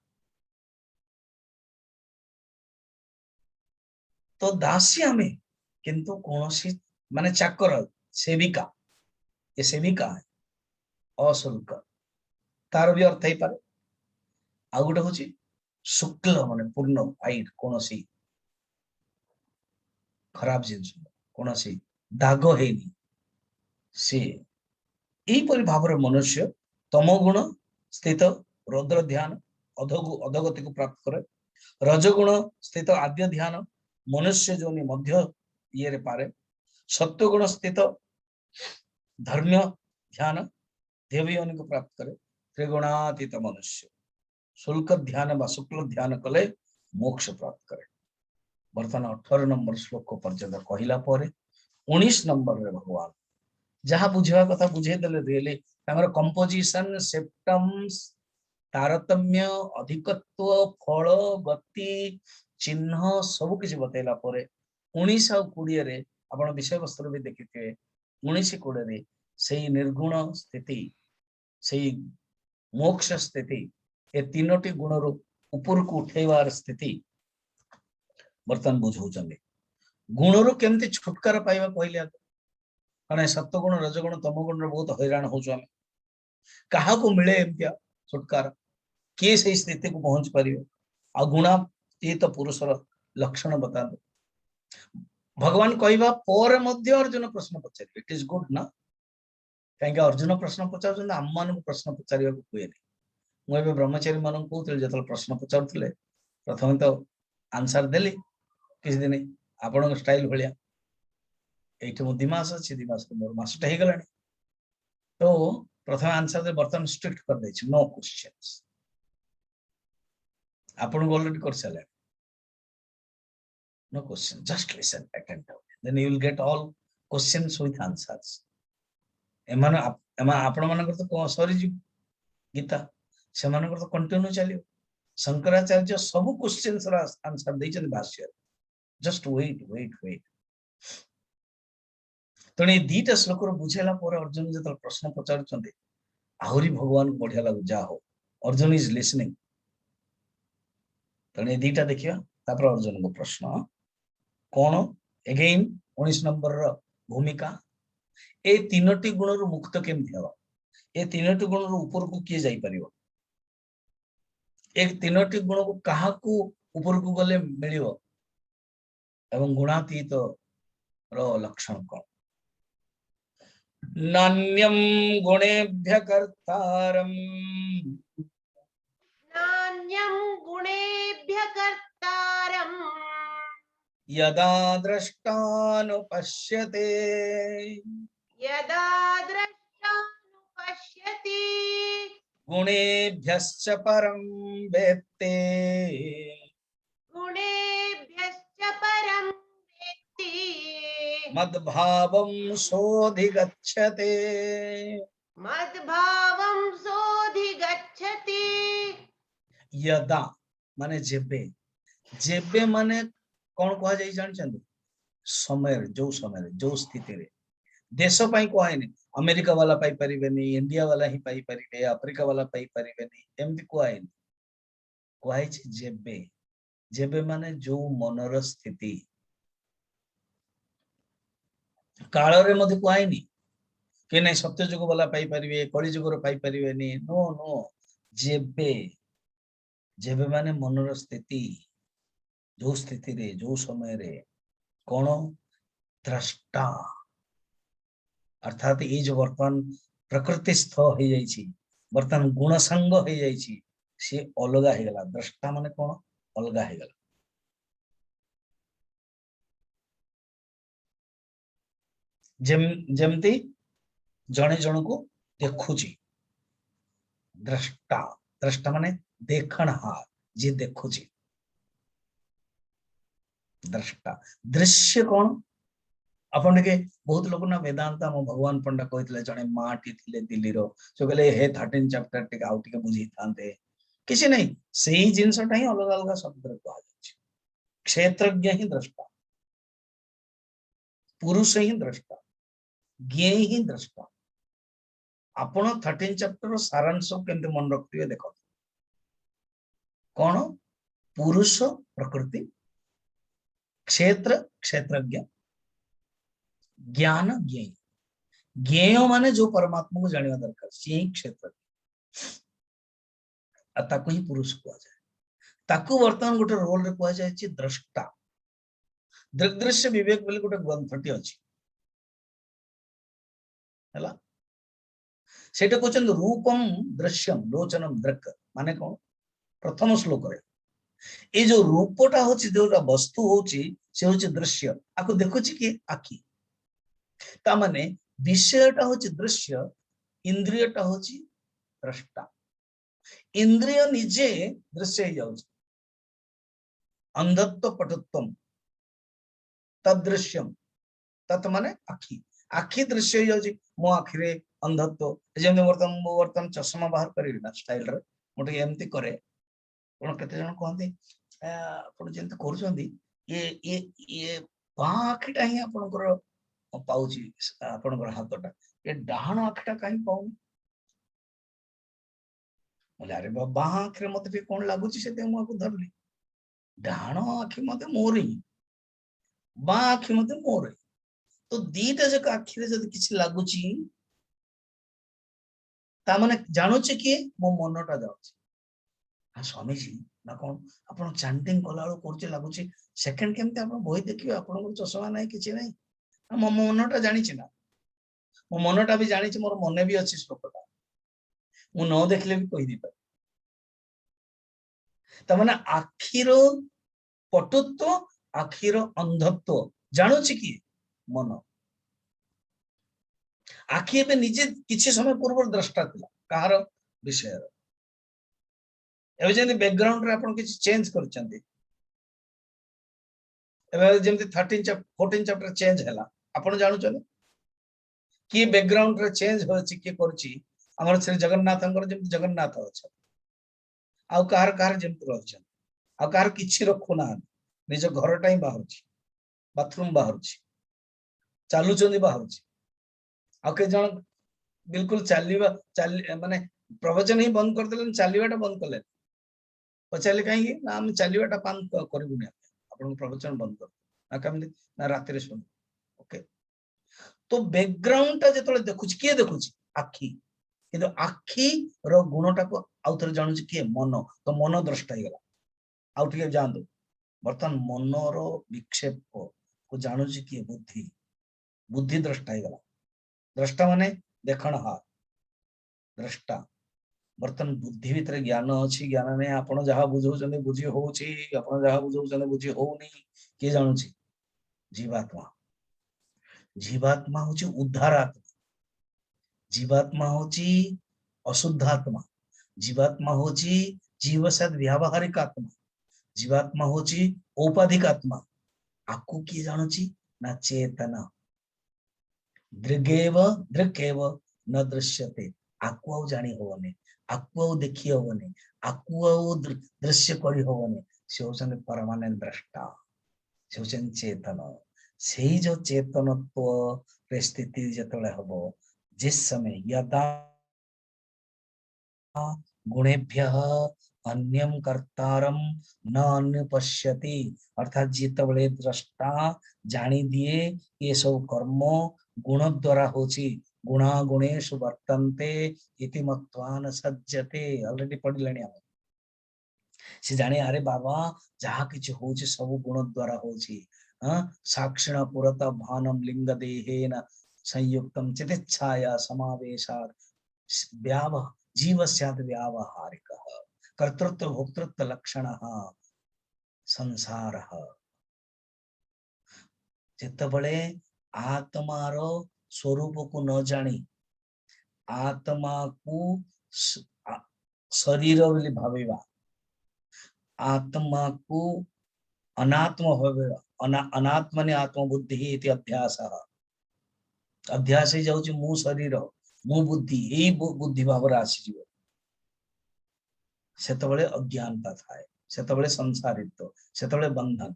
तो दासी हमें, किंतु कौन सी माने चाकर, सेविका, ये सेविका है अशुल्क, तार भी अर्थ ही पारे। आ गोटे हूँ शुक्ल माने पूर्ण व्हाइट, कौन सी खराब जिनस, कौन सी दाग हैनी, सी यहीपरि भाव मनुष्य तमगुण स्थित रुद्र ध्यान अधोगति को प्राप्त करे, रजगुण स्थित आद्य ध्यान मनुष्य जोनि मध्य ये पारे, सत्वगुण स्थित धर्म्य ध्यान देवी योनि को प्राप्त करे, त्रिगुणातीत मनुष्य शुल्क ध्यान व शुक्ल ध्यान कले मोक्ष प्राप्त करे। बर्तमान 18 नंबर श्लोक पर्यंत कहला पर 19 नंबर रे भगवान जहाँ बुझा कथा बुझेदेले, रियली कंपोजिशन, सिम्पटम्स, तारतम्य, अधिकत्व, फल, गति, चिन्ह सब किसी बतैला पर 19 और 20 रे आपण विषय वस्तु भी देखिथे। 19 20 रे से निर्गुण स्थिति, से मोक्ष स्थिति, ए तीनोटी गुण रो ऊपर को उठेवार स्थिति बर्तमान बुझाउछन। गुण रो केमती छुटकारा पाइबा कहले, कारण सत्वगुण रजगुण तमगुण बहुत हैरान हो, क्या मिले एमतिया छुटकारा, किए से स्थिति को पहुंच पार आ गुणातीत पुरुषर लक्षण बता दो। भगवान कहवा पर मध्य अर्जुन प्रश्न पचारे, इट इज गुड ना, कहीं अर्जुन प्रश्न पचार आम मान प्रश्न पचार हुए। मुझे ब्रह्मचारी मान कहते जो प्रश्न पचारुले प्रथम तो आंसर देली किसी दिन आपण स्टाइल भाया, ये मो 2 मास अच्छी 2 मास मोर मासटा हो गला। तो प्रथम आंसर दे बर्तमान स्ट्रिक्ट कर दे, नो क्वेश्चंस। आपण ऑलरेडी कर सारे, no question, just listen attend, then you will get all questions with answers. आपण मानकर तो सरी जी गीता से मानकर तो कंटिन्यू चलियो। शंकराचार्य सब क्वेश्चंस रा आंसर देछन भाष्य, जस्ट वेट वेट वेट। तेणु ये 2टा श्लोक बुझेला पर अर्जुन जो प्रश्न पचार आहरी भगवान को बढ़िया लगू, जा हो अर्जुन इज लिसनिंग। तेणु ये 2टा देखिया, तापर अर्जुन को प्रश्न कौन एगेन 19 नंबर भूमिका, ए तीनोटी गुण रु मुक्त केमती हवा, ए तीनोटी गुण रु ऊपर को किए जाई परिबो, ए तीनोटी गुण को कहा को ऊपर को गले मिलिबो, एवं गुणातीत रो लक्षण कौन। नान्यं गुणेभ्य कर्तारं, नान्यं गुणेभ्य कर्तारम्, यदा द्रष्टानुपश्यते, यदा द्रष्टानुपश्यति, गुणेभ्यश्च परं वेत्ते, गुणेभ्यश्च परं वेत्ति, मद्भावं सोऽधिगच्छते। मद्भावं सोऽधिगच्छति। यदा माने जेबे, जेबे माने कौन कहा जाई जानछन, समय, जो समय जो स्थिति रे देश पाई कहनी, अमेरिका वाला पाई परिबेनी, इंडिया वाला ही पाई परिबे, अफ्रीका वाला पाई परिबेनी, एमती कहनी। कहै छै जेबे, जेबे माने जो मनर स्थिति, काल रे मधे कहनी कि नहीं सत्य जुग वाला पाई परिवे कली जुग रो पाई परिवे नी नो नो जेबे जेबे माने मनर स्थिति जो स्थिति रे जो समय रे कौन द्रष्टा अर्थात ये जो वर्तमान प्रकृति स्थ हो जाइछि वर्तमान गुण संग हो जाइछि से अलगा हे गला द्रष्टा माने कौन अलगा हे गला जेमती जने जन को देखुची द्रष्टा द्रष्टा माने देखणहार जे देखुची द्रष्टा दृश्य कौन अपन के बहुत लोग ना वेदांत हम भगवान पंडा कहते जड़े माटी थिले दिल्ली रो जो कहले हे 13 चैप्टर टिक आउ टिक बुझी थांते किसी नहीं सही जिनसटा ही अलग अलग शब्द रे कहा जाय क्षेत्रज्ञ ही दृष्टा पुरुष ही दृष्टा ज्ञ ही दृष्टा आपण 13 चैप्टर सारांश केमते मन रखिबे देखो कौन पुरुष प्रकृति क्षेत्र क्षेत्रज्ञ ज्ञान ज्ञेय ज्ञेय माने जो परमात्मा को जानिया दरकार से क्षेत्र ताको ही पुरुष को जाए ताको वर्तमान गोटे रोल रे को जाय छि द्रष्टा दृग्दृश्य विवेक बोली गोटे ग्रंथटी अछि हला सेटा कहछन रूपम दृश्यम लोचनम दृक् माने कोन प्रथम श्लोक रे ए जो रूपटा होछि जोटा वस्तु होछि से होछि दृश्य आको देखुछि कि आखि ता माने विषयटा होछि दृश्य इंद्रियटा होछि दृष्टा इंद्रिय निजे दृश्य ही जाउछि अंधत्व पटुत्वम तदृश्यम तत् माने आखि आखि दृश्य ही जाउछि मो आखि रे अंधत्व जेम वर्तन चश्मा बाहर करी ना स्टाइल रे मोटे एमती करे कोन केते जन कहंती आपण जेंत करछंदी ये बां आखिटा ही आपनकर पाउची आपनकर हातटा ये डाहण आखिटा काई पाउनी बोले अरे बाबा आखिरे मते भी कोन लागुची से मु आको धरली डाहण आखि मते मोरी बां आखि मते मोरी तो दीटा जक आखिरे जदी किछि लागुची ता माने जानुचे कि मो मनटा जाउची आ स्वामी जी ना कोन आपण चैंटिंग कलाळो करचे लागुची सेकंड केमते आपण बही देखिबे आपण चश्मा नाही किछि नाही मो मनटा जानि छि ना मो मनटा भी जानि छि मोर मने भी अछि श्लोकटा मु न देखले भी कहि दिपा त माने आखिरो पटुत्व आखिरो अंधत्व जानु छि कि मन आखि पे निजे किछि समय पूर्व द्रष्टा थिला कहार विषय एबे जेंति बैकग्राउंड रे आपण किछि चेंज करचंती एबे जेंति 14 चैप्टर चेंज हैला आपण जानु चले कि बैकग्राउंड रे चेंज होछि कि करछि हमर श्री जगन्नाथंकर जेंति जगन्नाथ अछि आ कार जेंति रहछन आ कार किछि रखु ना निज घर टाई बाहर छी बाथरूम बाहर छी चालू चंदी बाहर छी आ के जण बिल्कुल चालीबा माने प्रवचन ही बंद कर देलन चालीबाटा बंद करले पचाले कहीं ना हम चालीबाटा बंद करबुनी आपण प्रवचन बंद कर ना कम ना रात रे सुन ओके तो बैकग्राउंड ता जेतले देखुची के देखुची आखी किंतु आखी रो गुणटा को आउथरे जानुची के मन तो मन द्रष्टा ही गला आउ ठीक जानदो बर्तन मनर विक्षेप को जानुची के बुद्धि बुद्धि द्रष्टा ही गला द्रष्टा माने देखण हार द्रष्टा बर्तन बुद्धि भीतर ज्ञान अछि ज्ञान ने आपण जहा बुझौचने बुझी होउची आपण जहा बुझौचने बुझी होउनी के जानुची जीवात्मा जीवात्मा होची उद्धारात्मा जीवात्मा होची अशुद्धात्मा जीवात्मा होची जीवसद व्यावहारिक आत्मा जीवात्मा होची औपाधिक आत्मा आकु की जानुची ना चेतना दृगेव न दृश्यते आकु आउ जानी होवने आकु आउ देखि होवने आकु आउ दृश्य करी होवने से होचन परमानेंट द्रष्टा से होचन चेतन सेही जो चेतनत्व रे स्थिति जतले हबो जिस समय यदा गुणेभ्यः अन्यम कर्तारम न अनुपश्यति अर्थात जितबले द्रष्टा जानी दिए ये सब कर्म गुण द्वारा होची गुणा गुणेषु वर्तन्ते इति मत्वा न सज्जते ऑलरेडी पढ़ लेनी हम से जाने अरे बाबा जहाँ किछि होछि सब गुण द्वारा होछि साक्षिण पुरत भानम लिंग देहेन संयुक्तम चितिच्छाया समावेशात् व्याव जीव स्यात् व्यावहारिकः कर्तृत्व भोक्तृत्व लक्षणः संसारः जेतबळे आत्मार स्वरूप को न जानी आत्मा को शरीर बोली भाविबा आत्मा को अनात्म भाविबा अनात्मने आत्मबुद्धि इति अध्यासः अध्यास ही जाउची मु शरीर मु बुद्धि यही बुद्धि भाव आसीଯିव सेतबळे अज्ञानता थाए सेतबळे संसारित्व सेतबळे बंधन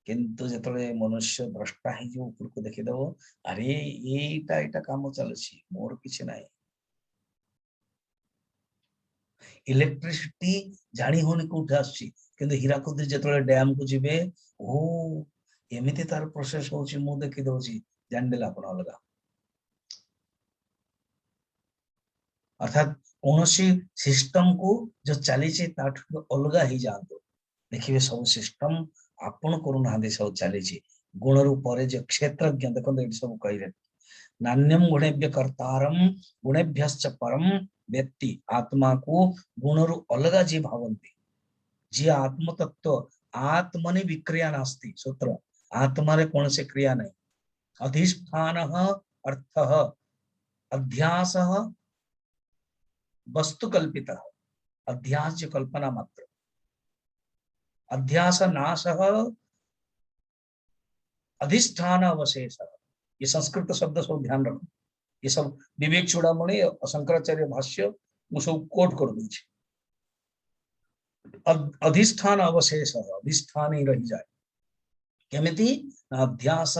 किंतु जेतबळे मनुष्य भ्रष्टा ही जो ऊपर को देखि दबो अरे एटा एटा काम चलछि मोर किछि नाही इलेक्ट्रिसिटी जानी होनी कोठे आछि किंतु हीराकुद जेतबळे डैम को जिबे ओ एमिति तार प्रोसेस होछि मु देखि दोछि जानदेला आपण अलगा अर्थात कौनसी सिस्टम को जो चली अलगा ही जातु देखिए सब सिस्टम आपण करूना सब चली गुण रूप जो क्षेत्रज्ञ देखो ये सब कहे नान्यम गुणेभ्य कर्तारम गुणेभ्यश्च परम व्यक्ति आत्मा को गुण रु अलगा जी भावंती जी आत्मतत्व आत्मनि विक्रिया नास्ति सूत्र आत्मा रे कौन से क्रिया नहीं अधिष्ठान अर्थ अध्यास वस्तु कल्पित अध्यास जो कल्पना मात्र अध्यास नाश अधिष्ठान अवशेष ये संस्कृत शब्द सब ध्यान रखो ये सब विवेक चूड़ामणि शंकराचार्य भाष्य मुझे सब कोट कर दूँ अधिष्ठान अवशेष अधिष्ठान ही रही जाए केमिति अध्यास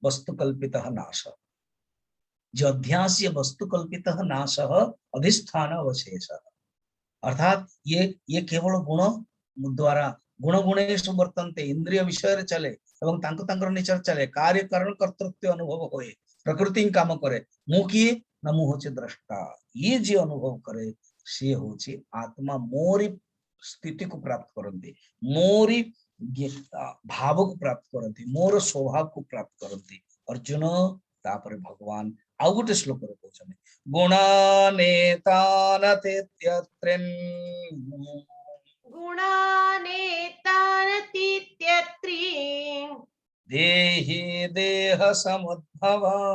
वस्तु कल्पित नाश जो अध्यास वस्तु कल्पित नाश अधिष्ठान अवशेष अर्थात ये केवल गुण द्वारा गुण गुणेषु वर्तन्ते इंद्रिय विषय चले एवं तांको तांकर नेचर चले कार्य कारण कर्तृत्व अनुभव होए प्रकृति काम करे मु किए न मु होचे द्रष्टा ये जे अनुभव करे से होचे आत्मा मोरी स्थिति को प्राप्त करते मोरी भाव को प्राप्त करते मोर स्वभाव को प्राप्त करते अर्जुन तापर भगवान आउ गोटे श्लोक रे कहउछन गुणानेतानतीत्यत्रीन् देहि देह समुद्भवान्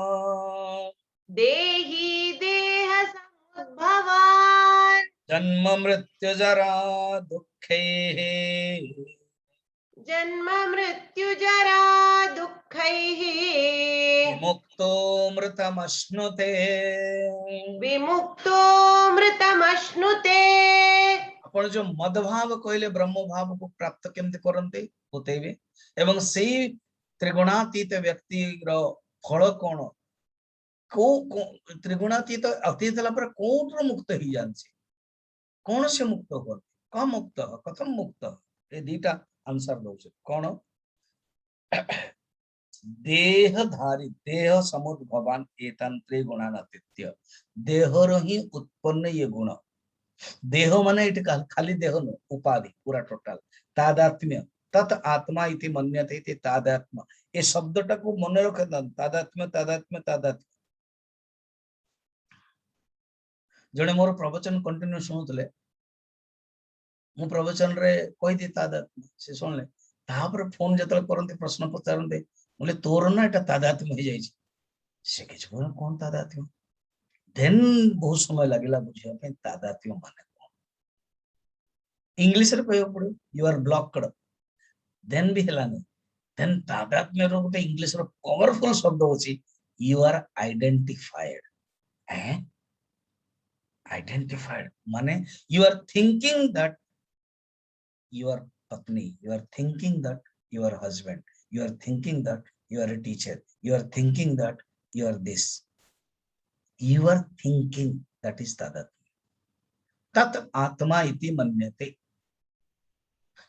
जन्म मृत्यु जरा दुःखैः विमुक्तो मृतमश्नुते आपण जो मद भाव कहले ब्रह्म भाव को प्राप्त केमते करते होतेबे एवं सेही त्रिगुणातीत व्यक्ति रो फल कोन को त्रिगुणातीत अतीत ला पर कोन मुक्त ही जानछि कौन से मुक्त हो कम मुक्त कथम मुक्त ये दीटा आंसर दउछ कौन देहधारी देह समुद्भवान एतांत्रे गुणानातीत्य देहर ही उत्पन्न ये गुण देह माने इट खाली देह न उपाधि पूरा टोटल तादात्म्य तत् आत्मा इति मन्यते इति तादात्म्य ए शब्दटा को मन रखे तादात्म्य तादात्म्य तादात्म्य जने मोर प्रवचन कंटिन्यू सुनुतले मु प्रवचन रे कहि दे तादात्म्य से सुनले तापर फोन जतल करंते प्रश्न पचारंते बोले तोर ना एटा तादात्म्य हो जाई से किछ कोन तादात्म्य देन बहुत समय लगेला बुझिया पे तादात्म्य माने कोन इंग्लिश रे कहयो पड़ो यू आर ब्लॉक्ड देन भी हेलानी देन तादात्म्य रो गोटे इंग्लिश रो पावरफुल शब्द होची यू आर आइडेंटिफाइड आइडेंटिफाइड माने you are thinking that your patni you are thinking that you are husband you are thinking that you are a teacher you are thinking that you are this you are thinking that is tat atma iti manyate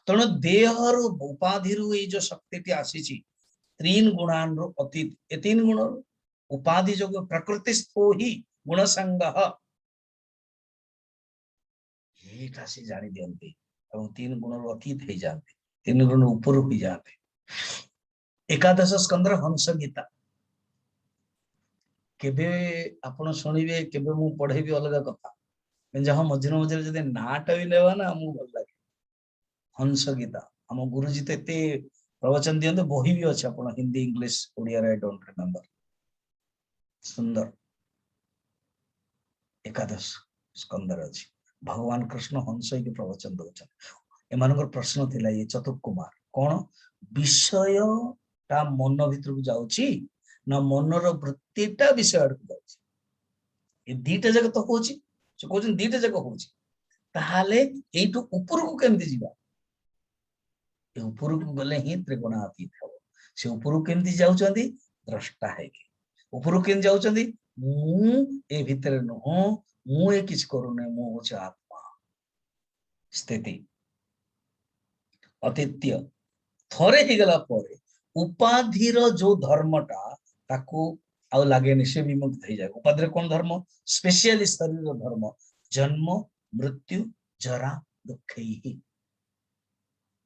तणु देहर उपाधि रु ये जो शक्ति T आसी तीन गुणान रो अतीत ए तीन गुण उपाधि जो प्रकृतिस्थो ही गुण संग ये से जानी दियंती और तीन गुण अतीत हो जाते, तीन गुण ऊपर हो जाते। एकादश स्कंदर हंस गीता केबे आपण शुणिबे, केबे मु पढ़ेबी अलग कथा, जहाँ मझे मझे जब नाटा भी लेवा ना आमको भल लगे। हंस गीता आम गुरुजी तो एते प्रवचन दियंते, बही भी अच्छे आपण Hindi English Odia I don't remember. सुंदर एकादश स्कंदर अच्छी भगवान कृष्ण हंस की प्रवचन दौरान एम प्रश्न थिला ये चतुर कुमार कौन विषय ता मन भीतर को जाउची ना मनर वृत्तिटा विषय आड़क जाउची, ये दीटा जगह तो होची से कहउछन दीटा जगह होची, ताहाले एइटु ऊपर को केमति जीवा, ए ऊपर को गले ही त्रिगुणातीत हो। से ऊपर को केमति जाउचंदी द्रष्टा है कि ऊपर को केन जाउचंदी मु ए भीतर न मु ए किछ करूने मु होचे आत्मा स्थिति अतिथ्य थरे ही गला परे उपाधिर जो धर्मटा ताकू आउ लागेनि, से विमुक्त हो जाए। उपाधि कौन धर्म स्पेशली शरीर धर्म जन्म मृत्यु जरा दुख ही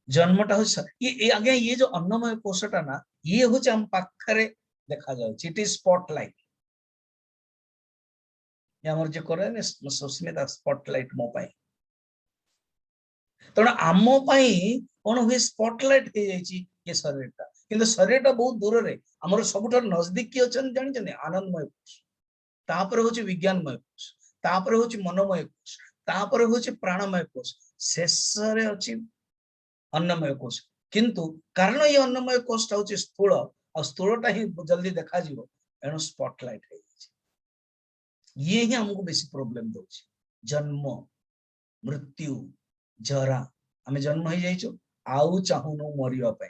जन्मटा ये आगे ये जो अन्नमय कोशटा ना ये हूँ हम पाखरे देखा जाए, इट इज स्पॉटलाइट आमर जो करे सुस्मिता स्पॉटलाइट मो पाई तेणु आम कौन हुए स्पॉटलाइट हो जाए ये शरीरटा, किंतु शरीरटा बहुत दूर रे आमर सबुठ नजदीक किए अच्छा जानी आनंदमय कोश, तापर हूँ विज्ञानमय कोश, तापर हूँ मनोमय कोश, तापर हूँ प्राणमय कोश, शेष अच्छी अन्नमय कोश। किंतु कारण ये अन्नमय कोशटा हूँ स्थूल और स्थूलटा ही जल्दी देखा एणु स्पॉटलाइट हो ये ही हमको बेसी प्रॉब्लम दउछि। जन्म मृत्यु जरा आमे जन्म हो जाइछो आउ चाहुनु मरिया पाई,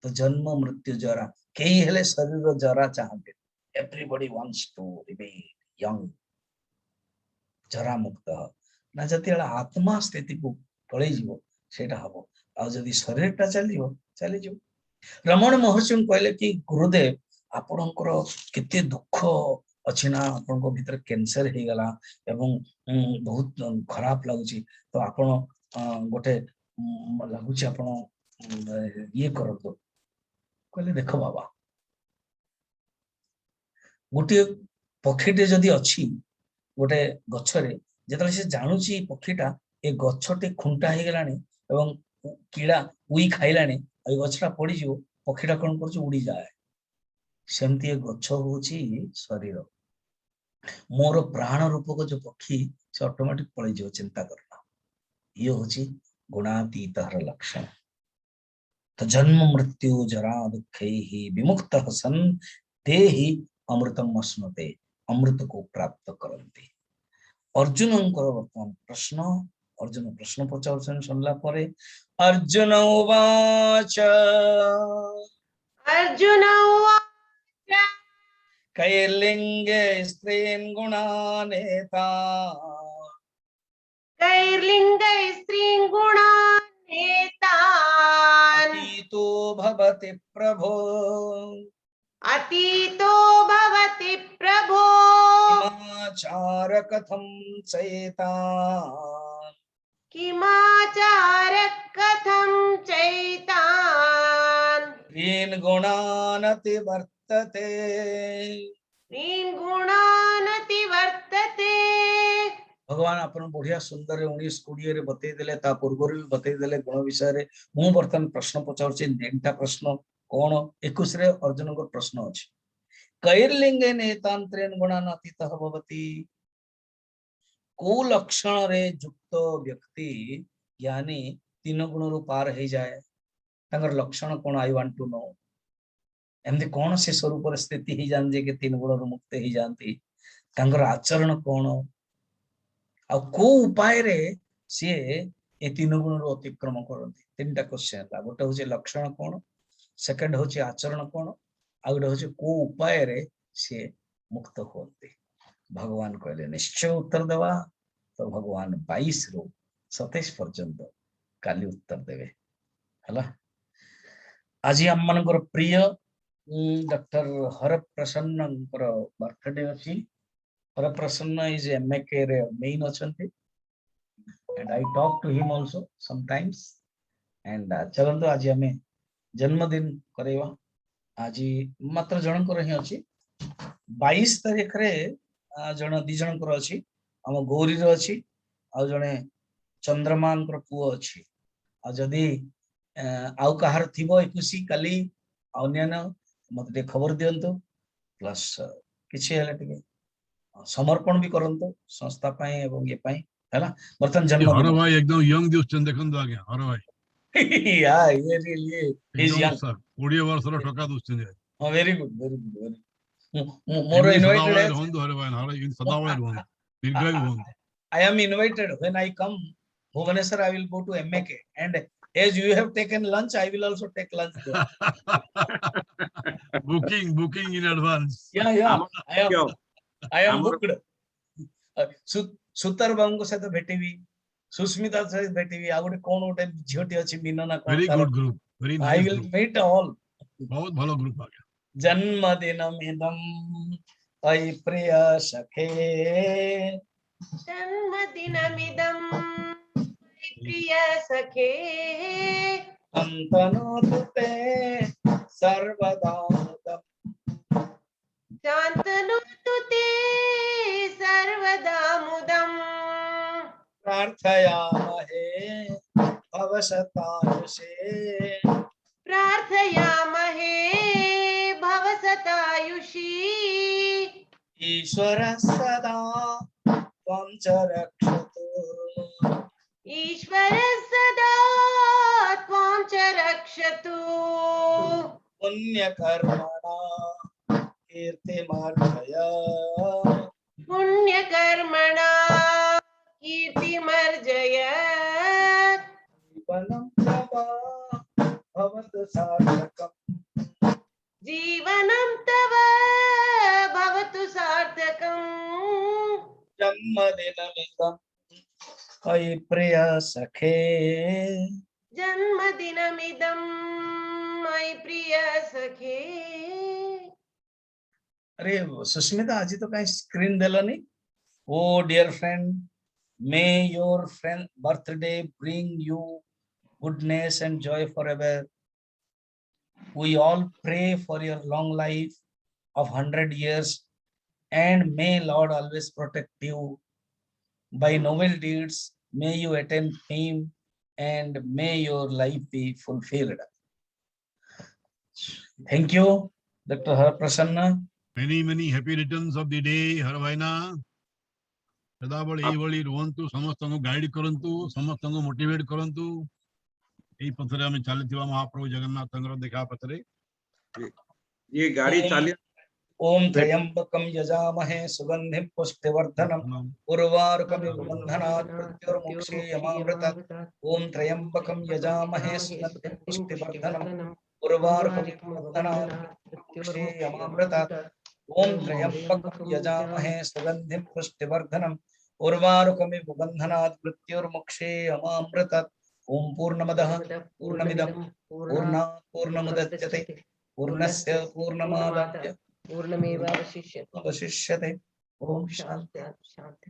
तो जन्म मृत्यु जरा कई हेले शरीर जरा चाहते, everybody wants to remain young जरा मुक्त ना जति आत्मा स्थिति को पळै जीवो सेटा हबो आ जदि शरीरटा चलियो चली जीवो। रमण महर्षि कहले कि गुरुदेव आपणकर केते दुख अच्छी ना आपण भीतर कैंसर हो गला एवं बहुत खराब लगुच, तो आपण गोटे लगुच आपण ये करतो कहले देख बाबा गोटे पक्षीटे जदि अच्छी गोटे गछरे जेतले से जानूची पक्षीटा ए गछटे खुंटा हो गलानी एवं कीड़ा उई खाइलानी ए गछटा पड़ी जीवो पक्षीटा कौन कर उड़ी जाए, सेमती ए गछ होची शरीर मोर प्राण रूपक जो पक्षी से ऑटोमेटिक पड़े जो चिंता करना ये होची गुणातीत लक्षण। तो जन्म मृत्यु जरा दुख ही विमुक्त सन ते ही अमृतम अश्नुते अमृत को प्राप्त करते। अर्जुन वर्तमान प्रश्न अर्जुन प्रश्न पचार सुनला परे अर्जुन उवाच अर्जुन उवाच कैर्लिंगे स्त्रीन् गुणानेता कैर्लिङ्गैः स्त्रीन् गुणान् नेतान् अतीतो भवति प्रभो अतीतो भवति प्रभो किमाचार कथं चैतान् किमाचार कथं चैतान् स्त्रीन् गुणानतिवर्तते स्त्रीन् गुणानतिवर्तते। भगवान अपन बढ़िया सुंदर 19-20 बतई देले ता पूर्व भी बतई देले गुण विषय मु बर्तमान प्रश्न पचारुछि 3टा प्रश्न कौन 21 रे अर्जुन को प्रश्न अछि कैर्लिंगे नेतांत्रेण गुणानातीतः भवति को लक्षण रे युक्त व्यक्ति यानी तीन गुण रु पार हो जाए तांगर लक्षण कौन आई वांट टू नो एमती कौन से स्वरूप स्थिति ही जान जे के तीन गुण रु मुक्त ही जानती तांगर आचरण कौन आ को उपाय रे सी ए तीन गुण रु अतिक्रम करती। 3टा क्वेश्चन है गोटे हूँ लक्षण कौन सेकंड हूँ आचरण कौन आ गोटे हूँ को उपाय रे सी मुक्त होती। भगवान कहले निश्चय उत्तर देवा तो भगवान 22 रु 27 पर्यंत काली उत्तर देवे हला। आज आम मान प्रिय डॉक्टर हरप्रसन्न बर्थडे अच्छी। हरप्रसन्न इज एमएके रे मेन अछंती and I talk to him also sometimes and चलंतु आज हमें जन्मदिन करेवा आज मात्र जनकर ही अछि 22 तारिख रे जण दी जनकर अछि हम गौरी रो अछि आ जणे चंद्रमांकर पुओ अछि आ जदी आउ कहार थिबो 21 काली अन्यान मते खबर दियंतु प्लस किछि हेले टिके समर्पण भी करंतु संस्था पाए एवं ये पाए हैला बर्तन हर जन्मदिन भाई एकदम यंग दिसुछन देखंतु आगे हर भाई या ये रियली इज एकदम यंग सर 20 वर्ष रो टका दिसुछन वेरी गुड वेरी मोर एमनी इनवाइटेड सदाबळे रहंतु हर भाई हर इन सदाबळे रहंतु दीर्घायु होंतु I am invited when I come Bhubaneswar. I will go to MAK and as you have taken lunch, I will also take lunch there. booking in advance Yeah, I am booked. सुतर बाबू सहित भेटिवी सुस्मिता सहित भेटिवी आ गोटे कोन गोटे झियोटी अछि मीना ना कोन very तार good group very I nice will group meet all. बहुत भलो group आ गया जन्मदिनमिदं अयि प्रिय सखे जन्मदिनमिदं प्रिय सखे अन्तनोतु ते सर्वदा मुदम् शान्तनोतु ते सर्वदा मुदम् प्रार्थयामहे भवशतायुषे प्रार्थयामहे भवसतायुषी ईश्वरः सदा त्वं च रक्षतु ईश्वरः सदा त्वां च रक्षतु पुण्यकर्मणा कीर्तिमार्जय पुण्यकर्मणा कीर्तिमर्जय जीवनं तव भवतु सार्थकम् जीवनं तव भवतु सार्थकम् जन्मदिनमिदम् अयि प्रिय सखे जन्मदिनमिदं मयि प्रिय सखे अरे सुष्मिता आज तो कहीं स्क्रीन देलनी oh dear friend may your friend birthday bring you goodness and joy forever. We all pray for your long life of 100 years and may Lord always protect you by noble deeds. May you attain fame and may your life be fulfilled. Thank you, Dr. Har Prasanna. many happy returns of the day हर भाई ना सदाबळे एई भଳି रुहंतु समस्त को guide करंतु समस्त को motivate करंतु एई पथरे हम चालिथिबा महाप्रभु जगन्नाथଙ୍କର देखा पथरे ये गाड़ी चाली ओम त्र्यंबकं यजामहे सुगंधिं पुष्टिवर्धनम् उर्वारुकमिव बन्धनात् मृत्युर्मुक्षीयमामृतात् ओम त्र्यंबकं यजामहे सुगंधिं पुष्टिवर्धनम् उर्वारुकमिव बन्धनात् मृत्युर्मुक्षीयमामृतात् ओम त्र्यंबकं यजामहे सुगंधिं पुष्टिवर्धनम् उर्वारुकमिव बन्धनात् मृत्युर्मुक्षीयमामृतात् ओम पूर्णमदः पूर्णमिदं पूर्णात् पूर्णमुदच्यते पूर्णस्य पूर्णमादाय पूर्णमेवावशिष्यते अवशिष्यते। ओम शांति। शांति